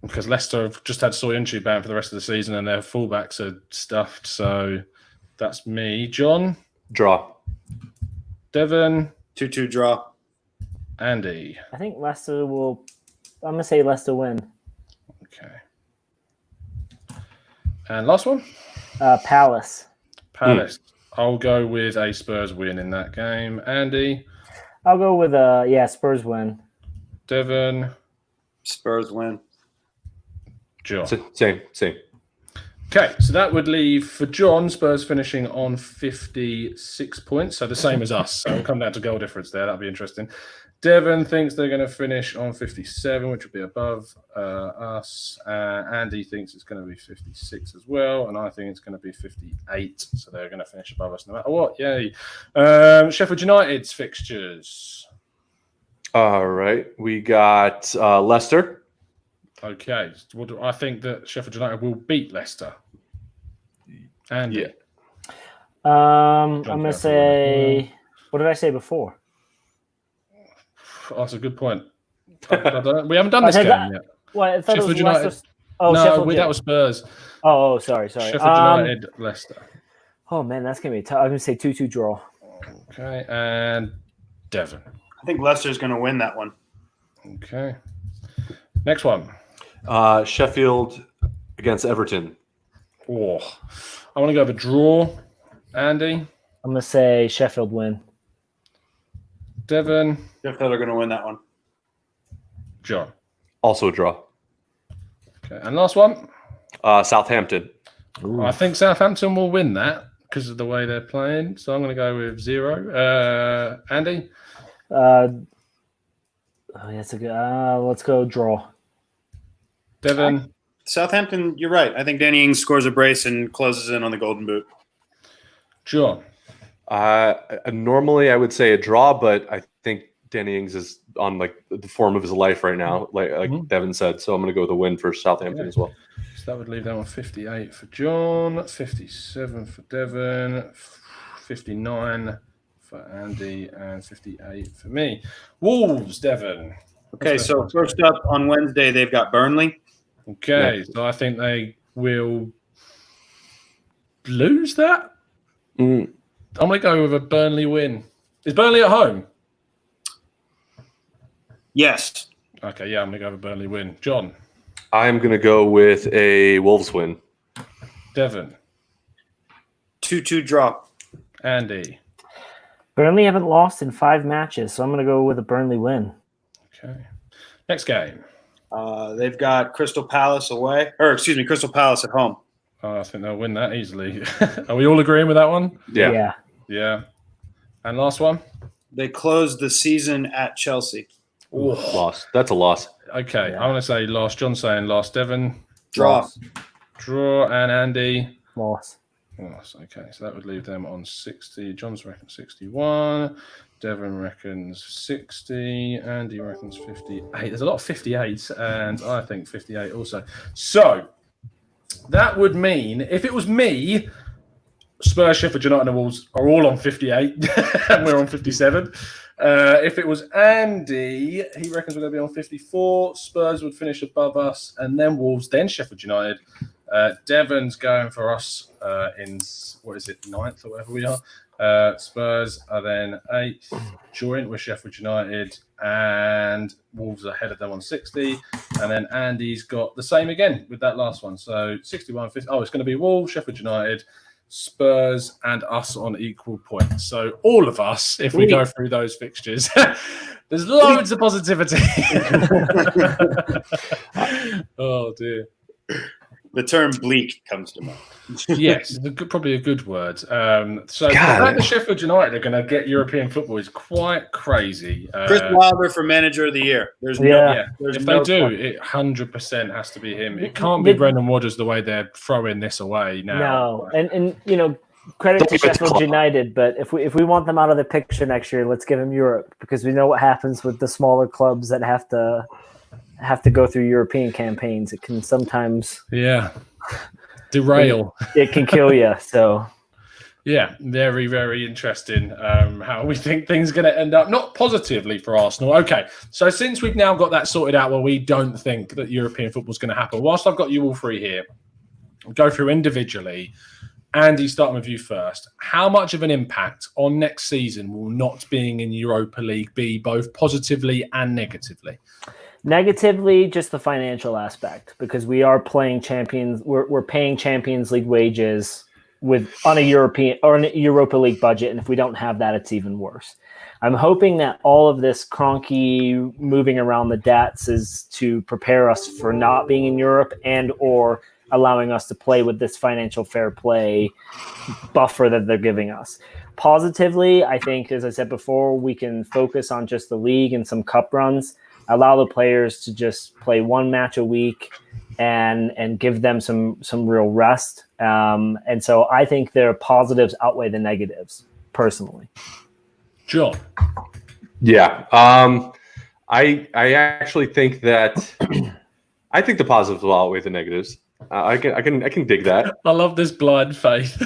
because Leicester have just had Soyuncu banned for the rest of the season and their fullbacks are stuffed. So that's me. John?
Draw.
Devon?
2-2 draw.
Andy?
I think Leicester will. I'm gonna say Leicester win.
Okay. And last one?
Palace.
Palace. I'll go with a Spurs win in that game. Andy?
I'll go with Spurs win.
Devon?
Spurs win.
John?
Same.
Okay, so that would leave for John, Spurs finishing on 56 points, so the same as us. So we'll come down to goal difference there. That'll be interesting. Devon thinks they're going to finish on 57, which will be above us. Andy thinks it's going to be 56 as well, and I think it's going to be 58. So they're going to finish above us no matter what. Yay. Sheffield United's fixtures.
All right. We got Leicester.
Okay. I think that Sheffield United will beat Leicester. Andy.
I'm going to say... What did I say before?
Oh, that's a good point. We haven't done this game yet.
Well, I thought
Sheffield
it was
United.
Leicester. Oh,
no,
Sheffield
that was Spurs.
Oh, sorry.
Sheffield United, Leicester.
Oh, man, that's going to be tough. I'm going to say 2-2 draw.
Okay, and Devon.
I think Leicester's going to win that one.
Okay. Next one.
Sheffield against Everton.
Oh, I want to go with a draw. Andy?
I'm going to say Sheffield win.
Devon?
Sheffield are going to win that one.
John?
Also a draw.
Okay, and last one?
Southampton.
I think Southampton will win that because of the way they're playing. So I'm going to go with 0. Andy?
That's a good. Let's go draw.
Devon?
Southampton, you're right. I think Danny Ings scores a brace and closes in on the golden boot.
John?
Normally I would say a draw, but I think Danny Ings is on like the form of his life right now, like Devon said. So I'm going to go with a win for Southampton as well.
So that would leave them on 58 for John, 57 for Devon, 59 for Andy, and 58 for me. Wolves, Devon.
Okay, so first up on Wednesday, they've got Burnley.
Okay, so I think they will lose that. I'm going to go with a Burnley win. Is Burnley at home?
Yes.
Okay, yeah, I'm going to go with a Burnley win. John?
I'm going to go with a Wolves win.
Devon?
2-2 draw.
Andy?
Burnley haven't lost in 5 matches, so I'm going to go with a Burnley win.
Okay. Next game.
They've got Crystal Palace away. Crystal Palace at home.
I think they'll win that easily. Are we all agreeing with that one?
Yeah.
And last one?
They closed the season at Chelsea.
Ooh. Loss. That's a loss.
Okay, yeah. I'm going to say loss. John's saying loss. Devon?
Draw.
Draw. And Andy?
Loss.
Okay, so that would leave them on 60. John's reckon 61. Devon reckons 60. Andy reckons 58. There's a lot of 58s, and I think 58 also. So that would mean if it was me, Spurs, Sheffield United, and Wolves are all on 58, and we're on 57. If it was Andy, he reckons we're going to be on 54. Spurs would finish above us, and then Wolves, then Sheffield United. Devon's going for us in, 9th or whatever we are. Spurs are then 8th, joint with Sheffield United, and Wolves are ahead of them on 60. And then Andy's got the same again with that last one. So 61, 50. Oh, it's going to be Wolves, Sheffield United, Spurs, and us on equal points. So all of us, if we go through those fixtures, there's loads of positivity. Oh, dear.
The term bleak comes to mind.
Yes, probably a good word. So the fact that Sheffield United are going to get European football is quite crazy.
Chris Wilder for Manager of the Year. If
they do, it 100% has to be him. It can't be Brendan Rodgers the way they're throwing this away now.
No, and credit to Sheffield United, but if we want them out of the picture next year, let's give them Europe, because we know what happens with the smaller clubs that have to go through European campaigns. It can sometimes
derail.
It can kill you. So
very, very interesting how we think things are going to end up, not positively for Arsenal. Okay, so since we've now got that sorted out where we don't think that European football is going to happen, whilst I've got you all three here, I'll go through individually. Andy, starting with you first. How much of an impact on next season will not being in Europa League be, both positively and negatively?
Negatively, just the financial aspect, because we are playing champions. We're paying Champions League wages on a European or a Europa League budget, and if we don't have that, it's even worse. I'm hoping that all of this cronky moving around the DATs is to prepare us for not being in Europe and or allowing us to play with this financial fair play buffer that they're giving us. Positively, I think, as I said before, we can focus on just the league and some cup runs. Allow the players to just play one match a week and give them some real rest. And so I think their positives outweigh the negatives, personally.
John?
Yeah. I actually think that I think the positives will outweigh the negatives. I can dig that.
I love this blind faith.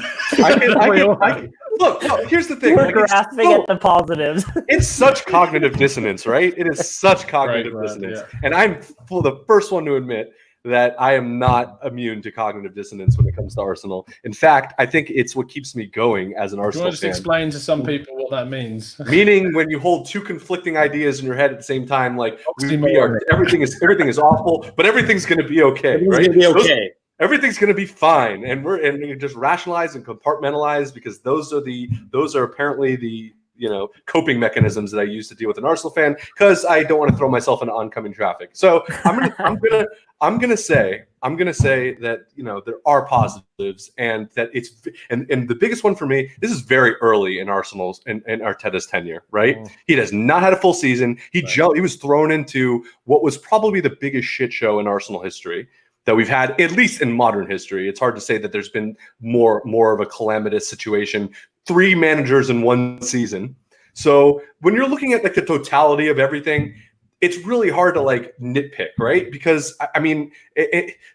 Look, here's the thing.
We're grasping at the positives.
It's such cognitive dissonance, right? It is such cognitive dissonance. Yeah. And I'm the first one to admit that I am not immune to cognitive dissonance when it comes to Arsenal. In fact, I think it's what keeps me going as an Arsenal fan.
Just explain to some people what that means?
Meaning when you hold two conflicting ideas in your head at the same time, like everything is awful, but everything's going to be okay, right?
Be okay.
Everything's going to be fine, and we just rationalize and compartmentalize, because those are apparently the coping mechanisms that I use to deal with an Arsenal fan, because I don't want to throw myself into oncoming traffic. So I'm gonna say that there are positives, and that and the biggest one for me. This is very early in Arsenal's and Arteta's tenure, right? He has not had a full season. He was thrown into what was probably the biggest shit show in Arsenal history that we've had, at least in modern history. It's hard to say that there's been more of a calamitous situation. 3 managers in 1 season. So when you're looking at like the totality of everything, it's really hard to like nitpick, right? Because I mean,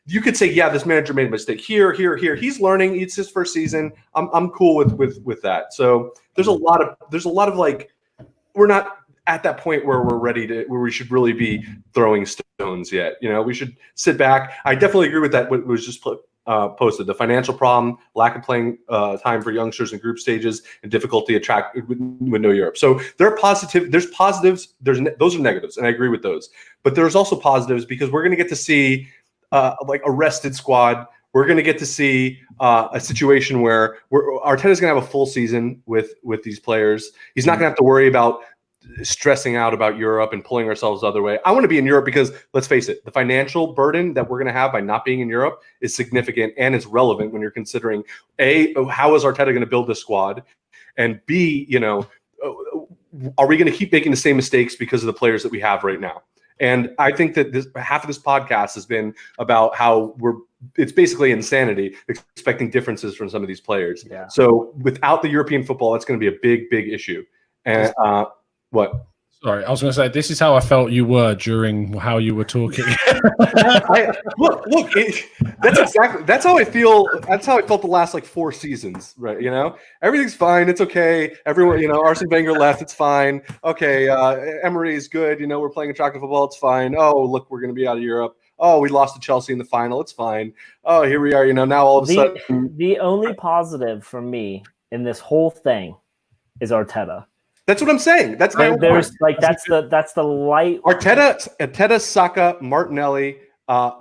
you could say, yeah, this manager made a mistake here. He's learning. It's his first season. I'm cool with that. So there's a lot of like, we're not at that point where where we should really be throwing stones yet. We should sit back. I definitely agree with that. What was just posted, the financial problem, lack of playing time for youngsters in group stages, and difficulty with no Europe. So there's positives, those are negatives, and I agree with those. But there's also positives, because we're going to get to see like a rested squad. We're going to get to see a situation where Arteta's going to have a full season with these players. He's not going to have to worry about stressing out about Europe and pulling ourselves the other way. I want to be in Europe because, let's face it, the financial burden that we're going to have by not being in Europe is significant, and it's relevant when you're considering A, how is Arteta going to build this squad, and B, are we going to keep making the same mistakes because of the players that we have right now? And I think that half of this podcast has been about how it's basically insanity expecting differences from some of these players. Yeah. So without the European football, it's going to be a big issue. And what?
Sorry, I was going to say, this is how I felt you were during how you were talking.
Look, that's how I feel. That's how I felt the last like 4 seasons, right? Everything's fine. It's okay. Everyone, Arsene Wenger left. It's fine. Okay, Emery is good. We're playing attractive football. It's fine. Oh, look, we're going to be out of Europe. Oh, we lost to Chelsea in the final. It's fine. Oh, here we are. Now all of a sudden,
the only positive for me in this whole thing is Arteta.
That's what I'm saying. That's my
there's point. That's the light.
Arteta, Saka, Martinelli.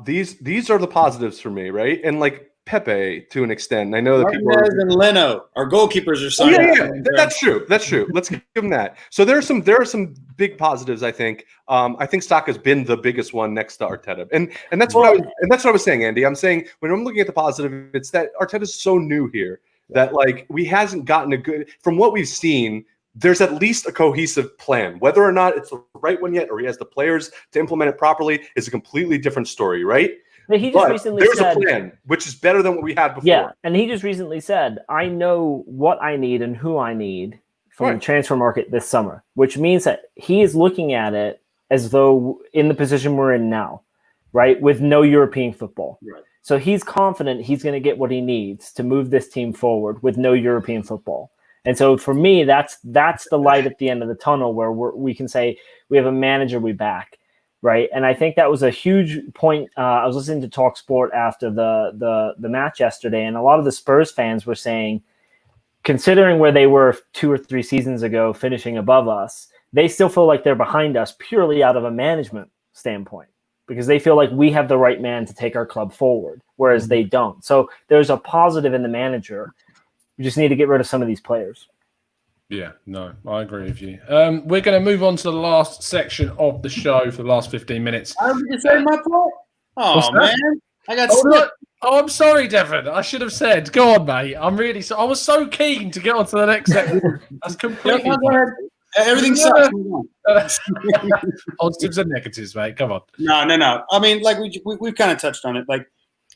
These are the positives for me, right? And like Pepe to an extent. I know that
Martinez and Leno, our goalkeepers are signed.
Yeah, that's true. Let's give them that. So there are some big positives. I think. I think Saka's been the biggest one next to Arteta, and that's what I was saying, Andy. I'm saying when I'm looking at the positive, it's that Arteta's so new here that like we hasn't gotten a good from what we've seen. There's at least a cohesive plan. Whether or not it's the right one yet, or he has the players to implement it properly, is a completely different story, right?
But he just recently
said, a plan, which is better than what we had before.
Yeah, and he just recently said, I know what I need and who I need from the transfer market this summer, which means that he is looking at it as though in the position we're in now, right, with no European football. Right. So he's confident he's going to get what he needs to move this team forward with no European football. And so for me, that's the light at the end of the tunnel where we can say we have a manager we back, right? And I think that was a huge point. I was listening to Talk Sport after the match yesterday, and a lot of the Spurs fans were saying, considering where they were 2 or 3 seasons ago, finishing above us, they still feel like they're behind us purely out of a management standpoint, because they feel like we have the right man to take our club forward, whereas they don't. So there's a positive in the manager. We just need to get rid of some of these players.
Yeah, no, I agree with you. We're going to move on to the last section of the show for the last 15 minutes.
I was just saying my part. Oh, man. I got
I'm sorry, Devon. I should have said. Go on, mate. I'm really sorry. I was so keen to get on to the next section. That's completely...
Everything sucks.
Positives and negatives, mate. Come on.
No. I mean, like we've kind of touched on it. Like,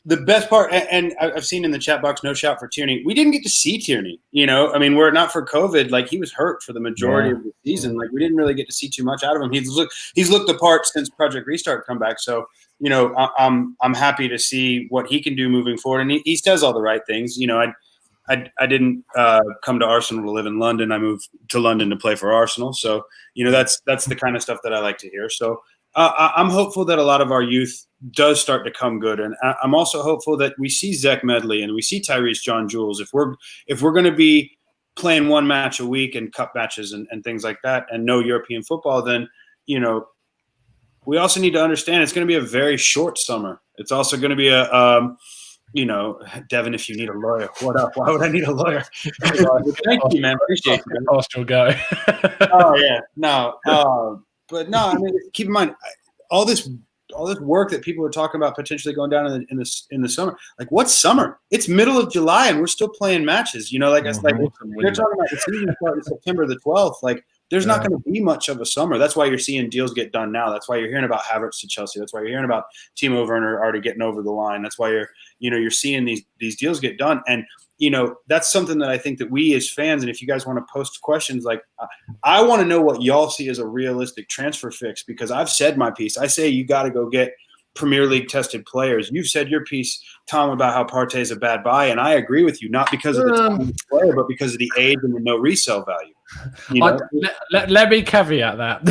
the best part, and I've seen in the chat box, no shout for Tierney. We didn't get to see Tierney, I mean, were it not for COVID, like he was hurt for the majority of the season. Like we didn't really get to see too much out of him. He's looked the part since Project Restart come back. So, I'm happy to see what he can do moving forward. And he says all the right things. I didn't come to Arsenal to live in London. I moved to London to play for Arsenal. So, that's the kind of stuff that I like to hear. So I'm hopeful that a lot of our youth does start to come good, and I'm also hopeful that we see Zach Medley and we see Tyrese John Jules. If we're going to be playing one match a week and cup matches and things like that, and no European football, then we also need to understand it's going to be a very short summer. It's also going to be Devon, if you need a lawyer, what up? Why would I need a lawyer? Thank you, man. Appreciate you.
Cost will go.
Oh yeah, no, but no. I mean, keep in mind all this work that people are talking about potentially going down in the summer. Like, what's summer? It's middle of July and we're still playing matches. It's like they're talking about the season starting September the 12th. Like, there's not going to be much of a summer. That's why you're seeing deals get done now. That's why you're hearing about Havertz to Chelsea. That's why you're hearing about Timo Werner already getting over the line. That's why you're seeing these deals get done. And that's something that I think that we as fans, and if you guys want to post questions, like I want to know what y'all see as a realistic transfer fix, because I've said my piece. I say you got to go get Premier League tested players. You've said your piece, Tom, about how Partey is a bad buy, and I agree with you, not because of the player, but because of the age and the no resale value.
Let me caveat that.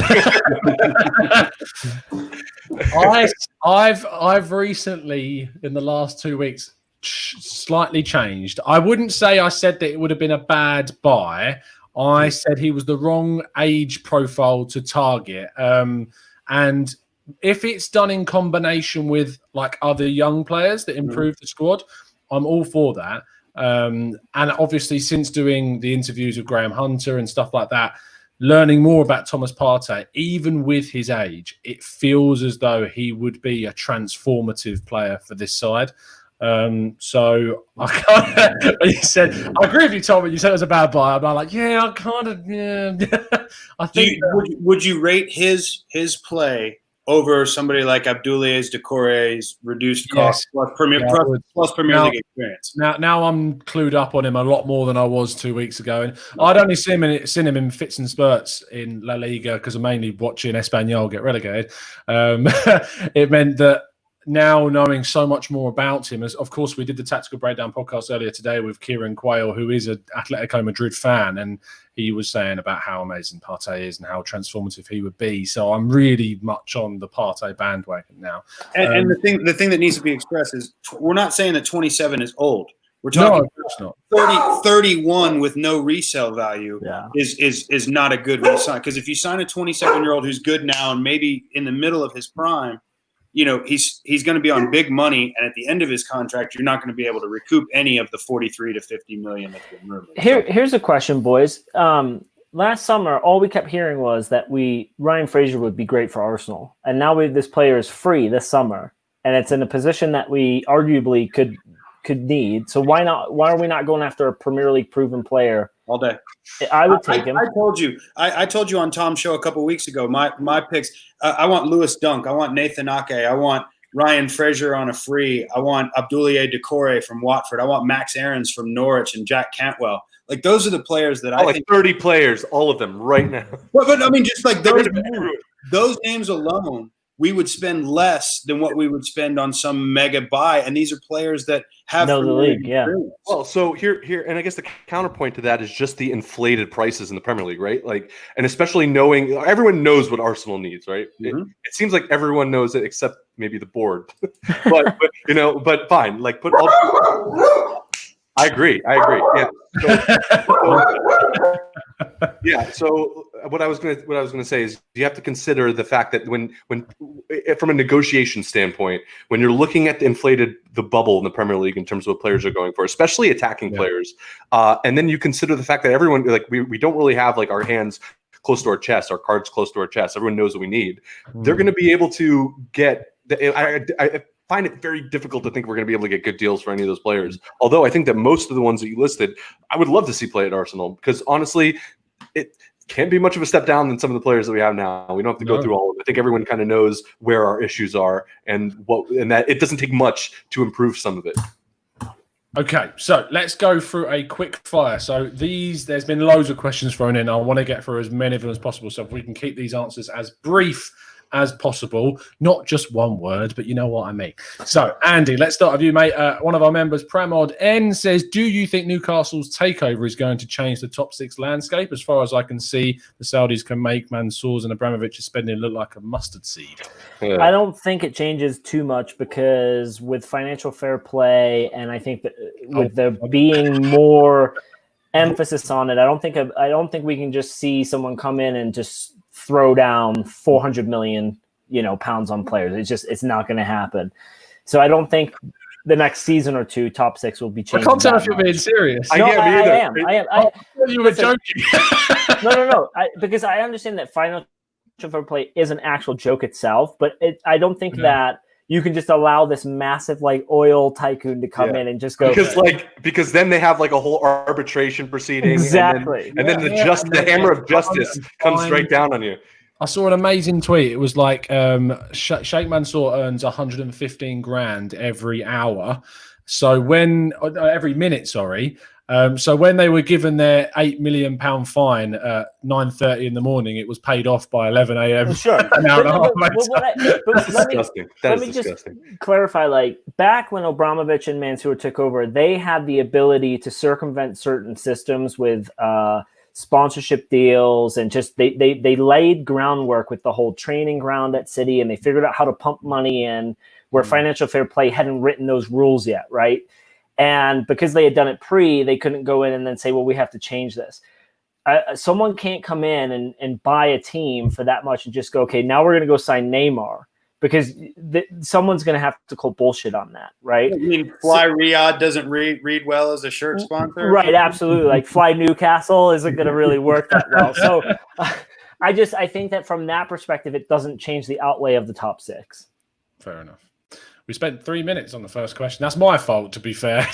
I've recently, in the last 2 weeks, slightly changed. I wouldn't say I said that it would have been a bad buy. I said he was the wrong age profile to target. And if it's done in combination with like other young players that improve the squad, I'm all for that. And obviously, since doing the interviews with Graham Hunter and stuff like that, learning more about Thomas Partey, even with his age, it feels as though he would be a transformative player for this side. So I kind of, you said, I agree with you, Tom, but you said it was a bad buy. I'm like, yeah, I kind of, yeah. I think.
Would you rate his play over somebody like Abdoulaye Doucouré's reduced cost plus Premier League experience?
Now I'm clued up on him a lot more than I was 2 weeks ago, and I'd only seen him in fits and spurts in La Liga because I'm mainly watching Espanyol get relegated. It meant that now knowing so much more about him, as of course we did the Tactical Breakdown podcast earlier today with Kieran Quayle, who is an Atletico Madrid fan, and he was saying about how amazing Partey is and how transformative he would be. So I'm really much on the Partey bandwagon now.
And the thing that needs to be expressed is we're not saying that 27 is old. We're talking about 31 with no resale value is not a good resign. Because if you sign a 27-year-old who's good now and maybe in the middle of his prime, he's going to be on big money, and at the end of his contract, you're not going to be able to recoup any of the 43 to 50 million that's been rumored.
Here's a question, boys. Last summer, all we kept hearing was that Ryan Fraser would be great for Arsenal, and now this player is free this summer, and it's in a position that we arguably could need. So why are we not going after a Premier League proven player
all day?
I would take him.
I told you on Tom's show a couple of weeks ago, my picks. I want Lewis Dunk. I want Nathan Ake. I want Ryan Fraser on a free. I want Abdoulaye Doucouré from Watford. I want Max Aarons from Norwich and Jack Cantwell. Like, those are the players that I think.
30 players, all of them right now.
But I mean, just like those names alone, we would spend less than what we would spend on some mega buy, and these are players that have
know the league. Yeah.
Well, so here, and I guess the counterpoint to that is just the inflated prices in the Premier League, right? Like, and especially knowing everyone knows what Arsenal needs, right? Mm-hmm. It seems like everyone knows it except maybe the board, but fine. Like, put all. I agree. Yeah. So what I was gonna say is you have to consider the fact that when from a negotiation standpoint, when you're looking at the bubble in the Premier League in terms of what players are going for, especially attacking players, and then you consider the fact that everyone, like, we don't really have like our hands close to our chest, our cards close to our chest. Everyone knows what we need. They're going to be able to get. I find it very difficult to think we're going to be able to get good deals for any of those players. Although I think that most of the ones that you listed, I would love to see play at Arsenal, because honestly, it can't be much of a step down than some of the players that we have now. We don't have to go through all of it. I think everyone kind of knows where our issues are and that it doesn't take much to improve some of it.
Okay, so let's go through a quick fire. So there's been loads of questions thrown in. I want to get through as many of them as possible. So if we can keep these answers as brief as possible, not just one word, but you know what I mean. So, Andy, let's start with you, mate. One of our members, Pramod N, says, do you think Newcastle's takeover is going to change the top six landscape? As far as I can see, the Saudis can make Mansour's and Abramovich's spending look like a mustard seed.
Yeah. I don't think it changes too much, because with financial fair play, and I think that with there being more emphasis on it, I don't think we can just see someone come in and just throw down 400 million, pounds on players. It's not going to happen. So I don't think the next season or two, top 6 will be changed.
I can't tell if you're being serious.
No, I am. I
you were joking.
No. Because I understand that financial fair play is an actual joke itself, but I don't think that you can just allow this massive like oil tycoon to come in and just go
because then they have like a whole arbitration proceeding.
Exactly.
And then the hammer of justice comes right down on you.
I saw an amazing tweet. It was like Sheikh Mansour earns 115 grand every hour. So every minute, sorry. So when they were given their £8 million fine at 9:30 in the morning, it was paid off by 11 a.m.
Sure.
An hour and a half later.
That's disgusting. That is disgusting.
Just clarify, like back when Abramovich and Mansour took over, they had the ability to circumvent certain systems with sponsorship deals, and just they laid groundwork with the whole training ground at City, and they figured out how to pump money in where financial fair play hadn't written those rules yet, right? And because they had done it they couldn't go in and then say, well, we have to change this. Someone can't come in and buy a team for that much and just go, okay, now we're going to go sign Neymar, because someone's going to have to call bullshit on that, right?
I mean, Fly Riyadh doesn't read well as a shirt sponsor.
Right, absolutely. Like Fly Newcastle isn't going to really work that well. So I think that from that perspective, it doesn't change the outlay of the top 6.
Fair enough. We spent 3 minutes on the first question. That's my fault, to be fair.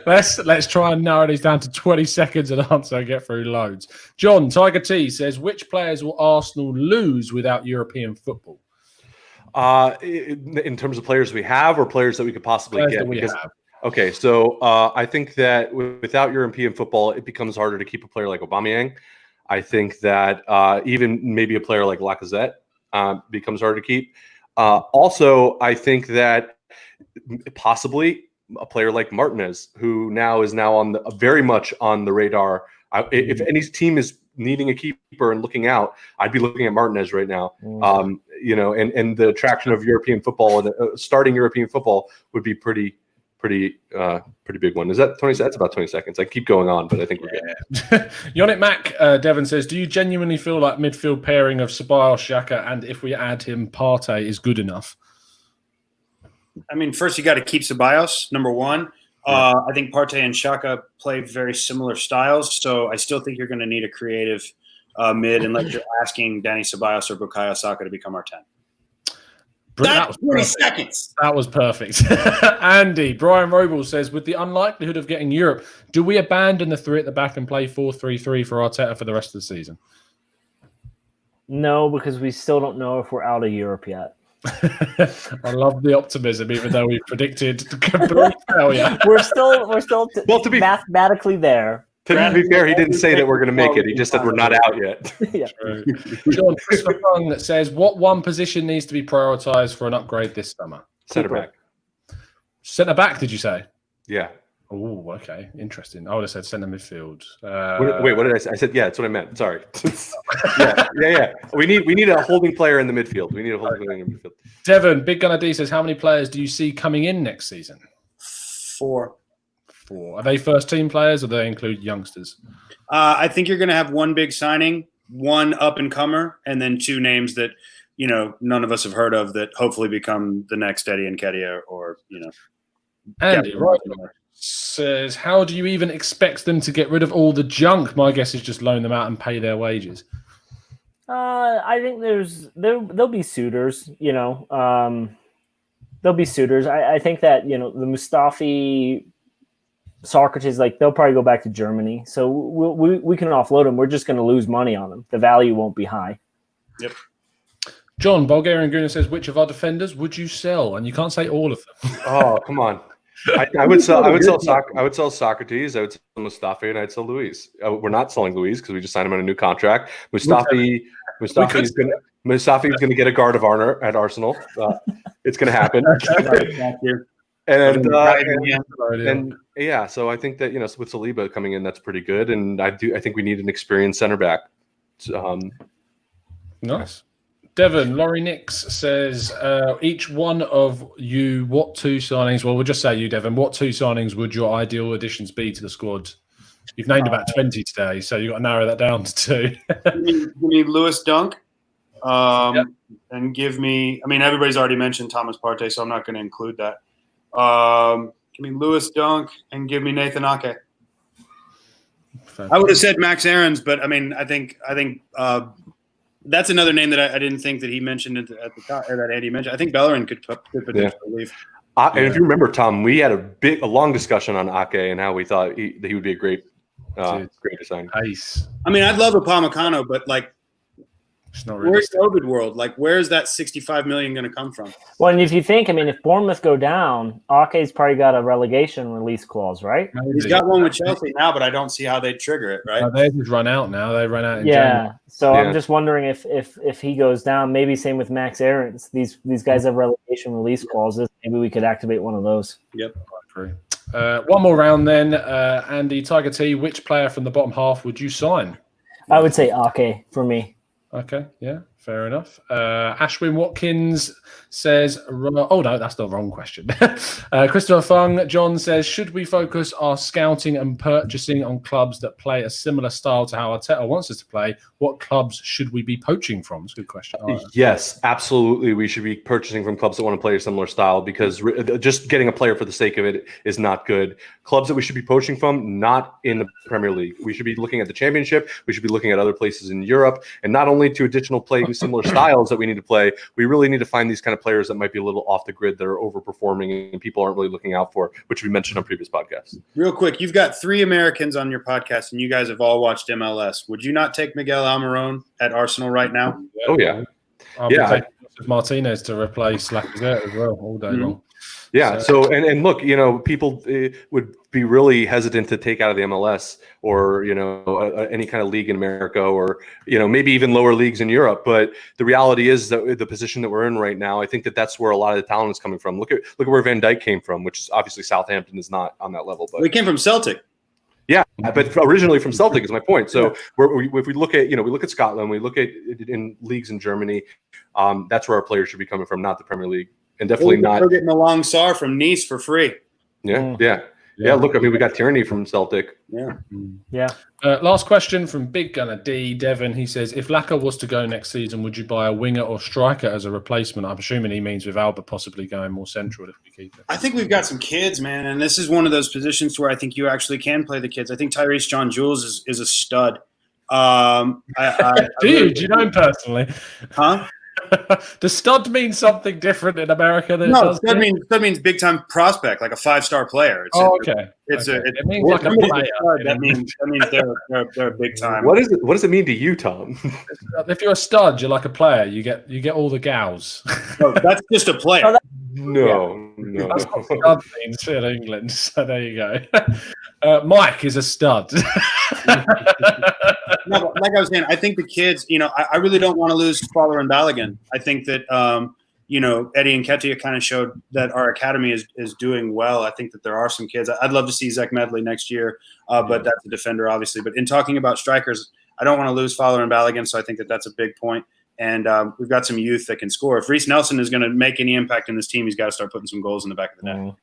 Let's try and narrow these down to 20 seconds and answer and get through loads. John, Tiger T says, which players will Arsenal lose without European football?
In terms of players we have or players that we could possibly get? Okay, so I think that without European football, it becomes harder to keep a player like Aubameyang. I think that even maybe a player like Lacazette becomes harder to keep. Also, I think that possibly a player like Martinez, who is very much on the radar. If any team is needing a keeper and looking out, I'd be looking at Martinez right now. And the attraction of European football and starting European football would be pretty big one. Is that 20? That's about 20 seconds. I keep going on, but I think we're good.
Yonic Mac, Devon says, do you genuinely feel like midfield pairing of Ceballos, Xhaka, and if we add him, Partey is good enough?
I mean, first you got to keep Ceballos, number one. I think Partey and Xhaka play very similar styles, so I still think you're going to need a creative mid, unless you're asking Danny Ceballos or Bukayo Saka to become our 10. That's 20 seconds.
That was perfect. Andy, Brian Roble says, with the unlikelihood of getting Europe, do we abandon the 3 at the back and play 4-3-3 for Arteta for the rest of the season?
No, because we still don't know if we're out of Europe yet.
I love the optimism, even though we predicted complete failure.
We're still to be mathematically there.
To be fair, he didn't say that we're going to make it. He just said we're not out yet.
Yeah.
John Christopher Fung says, what one position needs to be prioritized for an upgrade this summer?
Centre back.
Centre back, did you say?
Yeah.
Oh, okay. Interesting. I would have said centre midfield.
Wait, what did I say? I said, yeah, that's what I meant. Sorry. Yeah. We need a holding player in the midfield. We need a holding player in the midfield.
Devon, Big Gunner D says, how many players do you see coming in next season?
4.
Are they first team players or do they include youngsters?
I think you're going to have one big signing, one up and comer, and then 2 names that none of us have heard of that hopefully become the next Eddie Nketiah or
Andy right says, how do you even expect them to get rid of all the junk? My guess is just loan them out and pay their wages.
I think there'll be suitors. There'll be suitors. I think that the Mustafi, Socrates, they'll probably go back to Germany. So we can offload them. We're just going to lose money on them. The value won't be high.
Yep.
John, Bulgarian Gooner says, which of our defenders would you sell? And you can't say all of them.
Oh, come on. I would sell Socrates, I would sell Mustafi, and I'd sell Luis. We're not selling Luis because we just signed him on a new contract. Mustafi is going to get a guard of honor at Arsenal. It's going to happen. So I think that with Saliba coming in, that's pretty good, and I think we need an experienced center back.
Nice. Devon, Laurie Nix says, each one of you, what 2 signings? Well, we'll just say you, Devon. What 2 signings would your ideal additions be to the squad? You've named about 20 today, so you've got to narrow that down to 2.
You need Lewis Dunk. and give me. I mean, everybody's already mentioned Thomas Partey, so I'm not going to include that. Give me Lewis Dunk and give me Nathan Ake. I would have said Max Aarons, but I mean, I think that's another name that I didn't think that he mentioned at the top, or that Andy mentioned. I think Bellerin could potentially leave.
And if you remember, Tom, we had a long discussion on Ake and how we thought he would be a great design.
Nice.
I mean, I'd love a Upamecano, but like,
it's not
where's COVID world? Like, where's that $65 million going to come from?
Well, and if you think, I mean, if Bournemouth go down, Ake's probably got a relegation release clause, right?
He's got one with Chelsea now, but I don't see how they'd trigger it, right?
They just run out now. They run out in January.
So I'm just wondering if he goes down, maybe same with Max Aarons. These guys have relegation release clauses. Maybe we could activate one of those.
Yep.
I agree. One more round then. Andy, Tiger T, which player from the bottom half would you sign?
I would say Ake for me.
Okay, yeah, fair enough. Ashwin Watkins says, oh no, that's the wrong question. Christopher Fung, John says, should we focus our scouting and purchasing on clubs that play a similar style to how Arteta wants us to play? What clubs should we be poaching from? It's a good question.
Yes, absolutely. We should be purchasing from clubs that want to play a similar style, because just getting a player for the sake of it is not good. Clubs that we should be poaching from, not in the Premier League. We should be looking at the Championship. We should be looking at other places in Europe, and not only to additional playing similar styles that we need to play, we really need to find these kind of players that might be a little off the grid, that are overperforming and people aren't really looking out for, which we mentioned on previous podcasts.
Real quick, you've got 3 Americans on your podcast, and you guys have all watched MLS. Would you not take Miguel Almiron at Arsenal right now?
Oh yeah,
I'll be taking Martinez to replace Lacazette as well all day long.
Yeah. So and look, people would be really hesitant to take out of the MLS or any kind of league in America, or maybe even lower leagues in Europe. But the reality is that the position that we're in right now, I think that's where a lot of the talent is coming from. Look at where Van Dijk came from, which is obviously Southampton is not on that level. But
he came from Celtic.
Yeah, but originally from Celtic is my point. So if we look at we look at Scotland, we look at in leagues in Germany, that's where our players should be coming from, not the Premier League. And definitely not.
We're getting Along Sarr from Nice for free.
Yeah. Look, I mean, we got Tierney from Celtic.
Yeah.
Last question from Big Gunner D. Devon. He says, if Laka was to go next season, would you buy a winger or striker as a replacement? I'm assuming he means with Albert possibly going more central if we keep it.
I think we've got some kids, man, and this is one of those positions where I think you actually can play the kids. I think Tyrese John-Jules is a stud.
Do you know him personally?
Huh?
Does stud mean something different in America than
no,
it does?
Stud means big time prospect, like a 5-star player.
Okay.
It
means like a player.
That means they're big time.
What does it mean to you, Tom?
If you're a stud, you're like a player. You get all the gals.
No, that's just a player.
No.
That's what stud means in England. So there you go. Mike is a stud.
No, like I was saying, I think the kids, I really don't want to lose Fowler and Balogun. I think that, Eddie Nketiah kind of showed that our academy is doing well. I think that there are some kids. I'd love to see Zach Medley next year, but that's a defender, obviously. But in talking about strikers, I don't want to lose Fowler and Balogun, so I think that that's a big point. And we've got some youth that can score. If Reece Nelson is going to make any impact in this team, he's got to start putting some goals in the back of the net.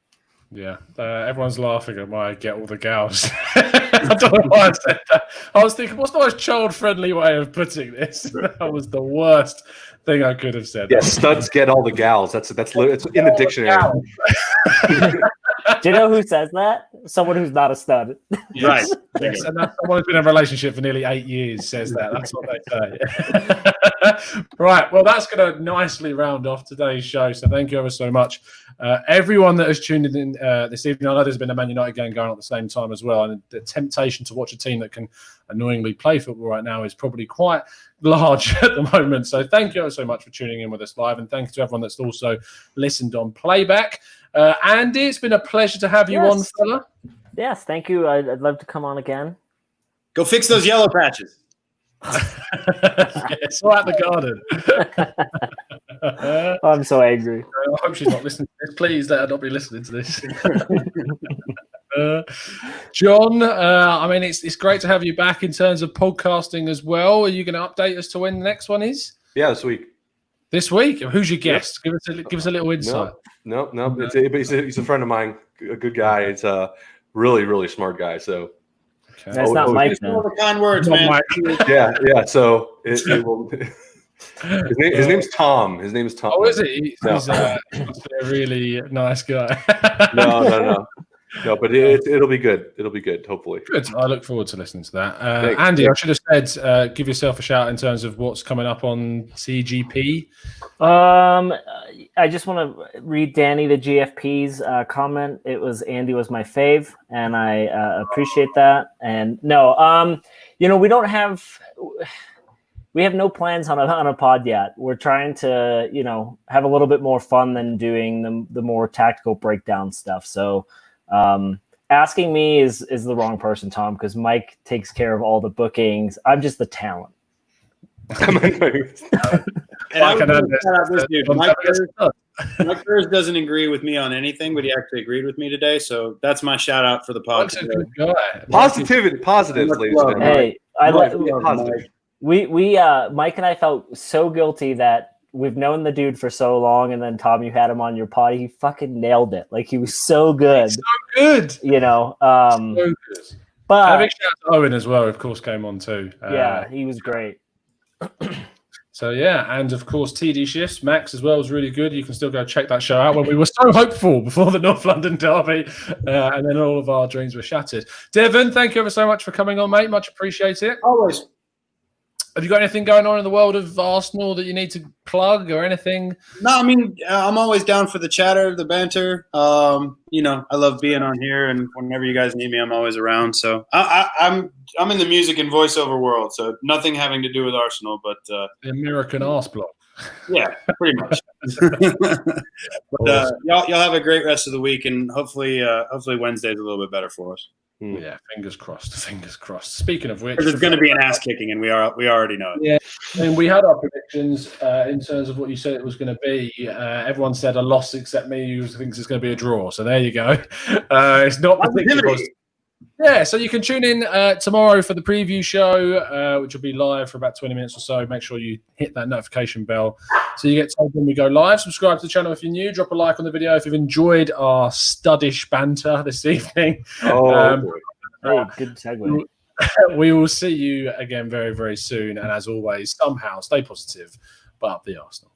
Yeah, everyone's laughing at why I get all the gals. I don't know why I said that. I was thinking, what's the most child-friendly way of putting this? That was the worst thing I could have said.
Yeah, studs get all the gals. That's it's in the dictionary.
Do you know who says that? Someone who's not a stud.
Yes. Yes. And that's someone who's been in a relationship for nearly 8 years says that. That's what they say. Right. Well, that's going to nicely round off today's show. So thank you ever so much. Everyone that has tuned in this evening, I know there's been a Man United game going on at the same time as well. And the temptation to watch a team that can annoyingly play football right now is probably quite large at the moment. So thank you ever so much for tuning in with us live. And thank you to everyone that's also listened on playback. Andy, it's been a pleasure to have you on, fella.
Yes, thank you. I'd love to come on again.
Go fix those yellow patches.
Sort out the garden.
I'm so angry.
I hope she's not listening to this. Please let her not be listening to this. John, I mean, it's great to have you back in terms of podcasting as well. Are you going to update us to when the next one is?
Yeah, this week.
This week? Who's your guest? Yep. Give us a little insight.
No. He's a friend of mine, a good guy. It's a really, really smart guy. So
that's not Mike.
All the kind words, man.
Yeah. So it will. His name's Tom. His name is Tom.
Oh, is he? He's a really nice guy.
No, but it'll be good. It'll be good, hopefully.
Good. I look forward to listening to that. Andy, I should have said, give yourself a shout in terms of what's coming up on CGP.
I just want to read Danny the GFP's comment. It was Andy was my fave, and I appreciate that. And no, we have no plans on a pod yet. We're trying to, have a little bit more fun than doing the more tactical breakdown stuff. So asking me is the wrong person, Tom, because Mike takes care of all the bookings. I'm just the talent.
Mike Kurz doesn't agree with me on anything, but he actually agreed with me today. So that's my shout out for the podcast.
Positives, ladies and gentlemen.
Hey, I like positive. We Mike and I felt so guilty that we've known the dude for so long, and then Tom, you had him on your pod. He fucking nailed it. Like, he was so good.
So good.
So good. But
a big shout out to Owen as well, of course, came on too.
He was great.
So and of course TD Shifts, Max as well was really good. You can still go check that show out when we were so hopeful before the North London derby, and then all of our dreams were shattered. Devon, thank you ever so much for coming on, mate. Much appreciate it.
Always.
Have you got anything going on in the world of Arsenal that you need to plug or anything?
No, I mean, I'm always down for the chatter, the banter. I love being on here, and whenever you guys need me, I'm always around. So I'm in the music and voiceover world, so nothing having to do with Arsenal, but
the American arse block.
Yeah, pretty much. But y'all have a great rest of the week, and hopefully Wednesday's a little bit better for us.
Yeah, fingers crossed. Fingers crossed. Speaking of which,
there's going to be an ass kicking, and we already know it.
Yeah, and we had our predictions in terms of what you said it was going to be. Everyone said a loss except me, who thinks it's going to be a draw. So there you go. It's not particularly. Yeah, so you can tune in tomorrow for the preview show, which will be live for about 20 minutes or so. Make sure you hit that notification bell so you get told when we go live. Subscribe to the channel if you're new. Drop a like on the video if you've enjoyed our studdish banter this evening.
Good segue.
We will see you again very, very soon. And as always, somehow stay positive, but up the Arsenal.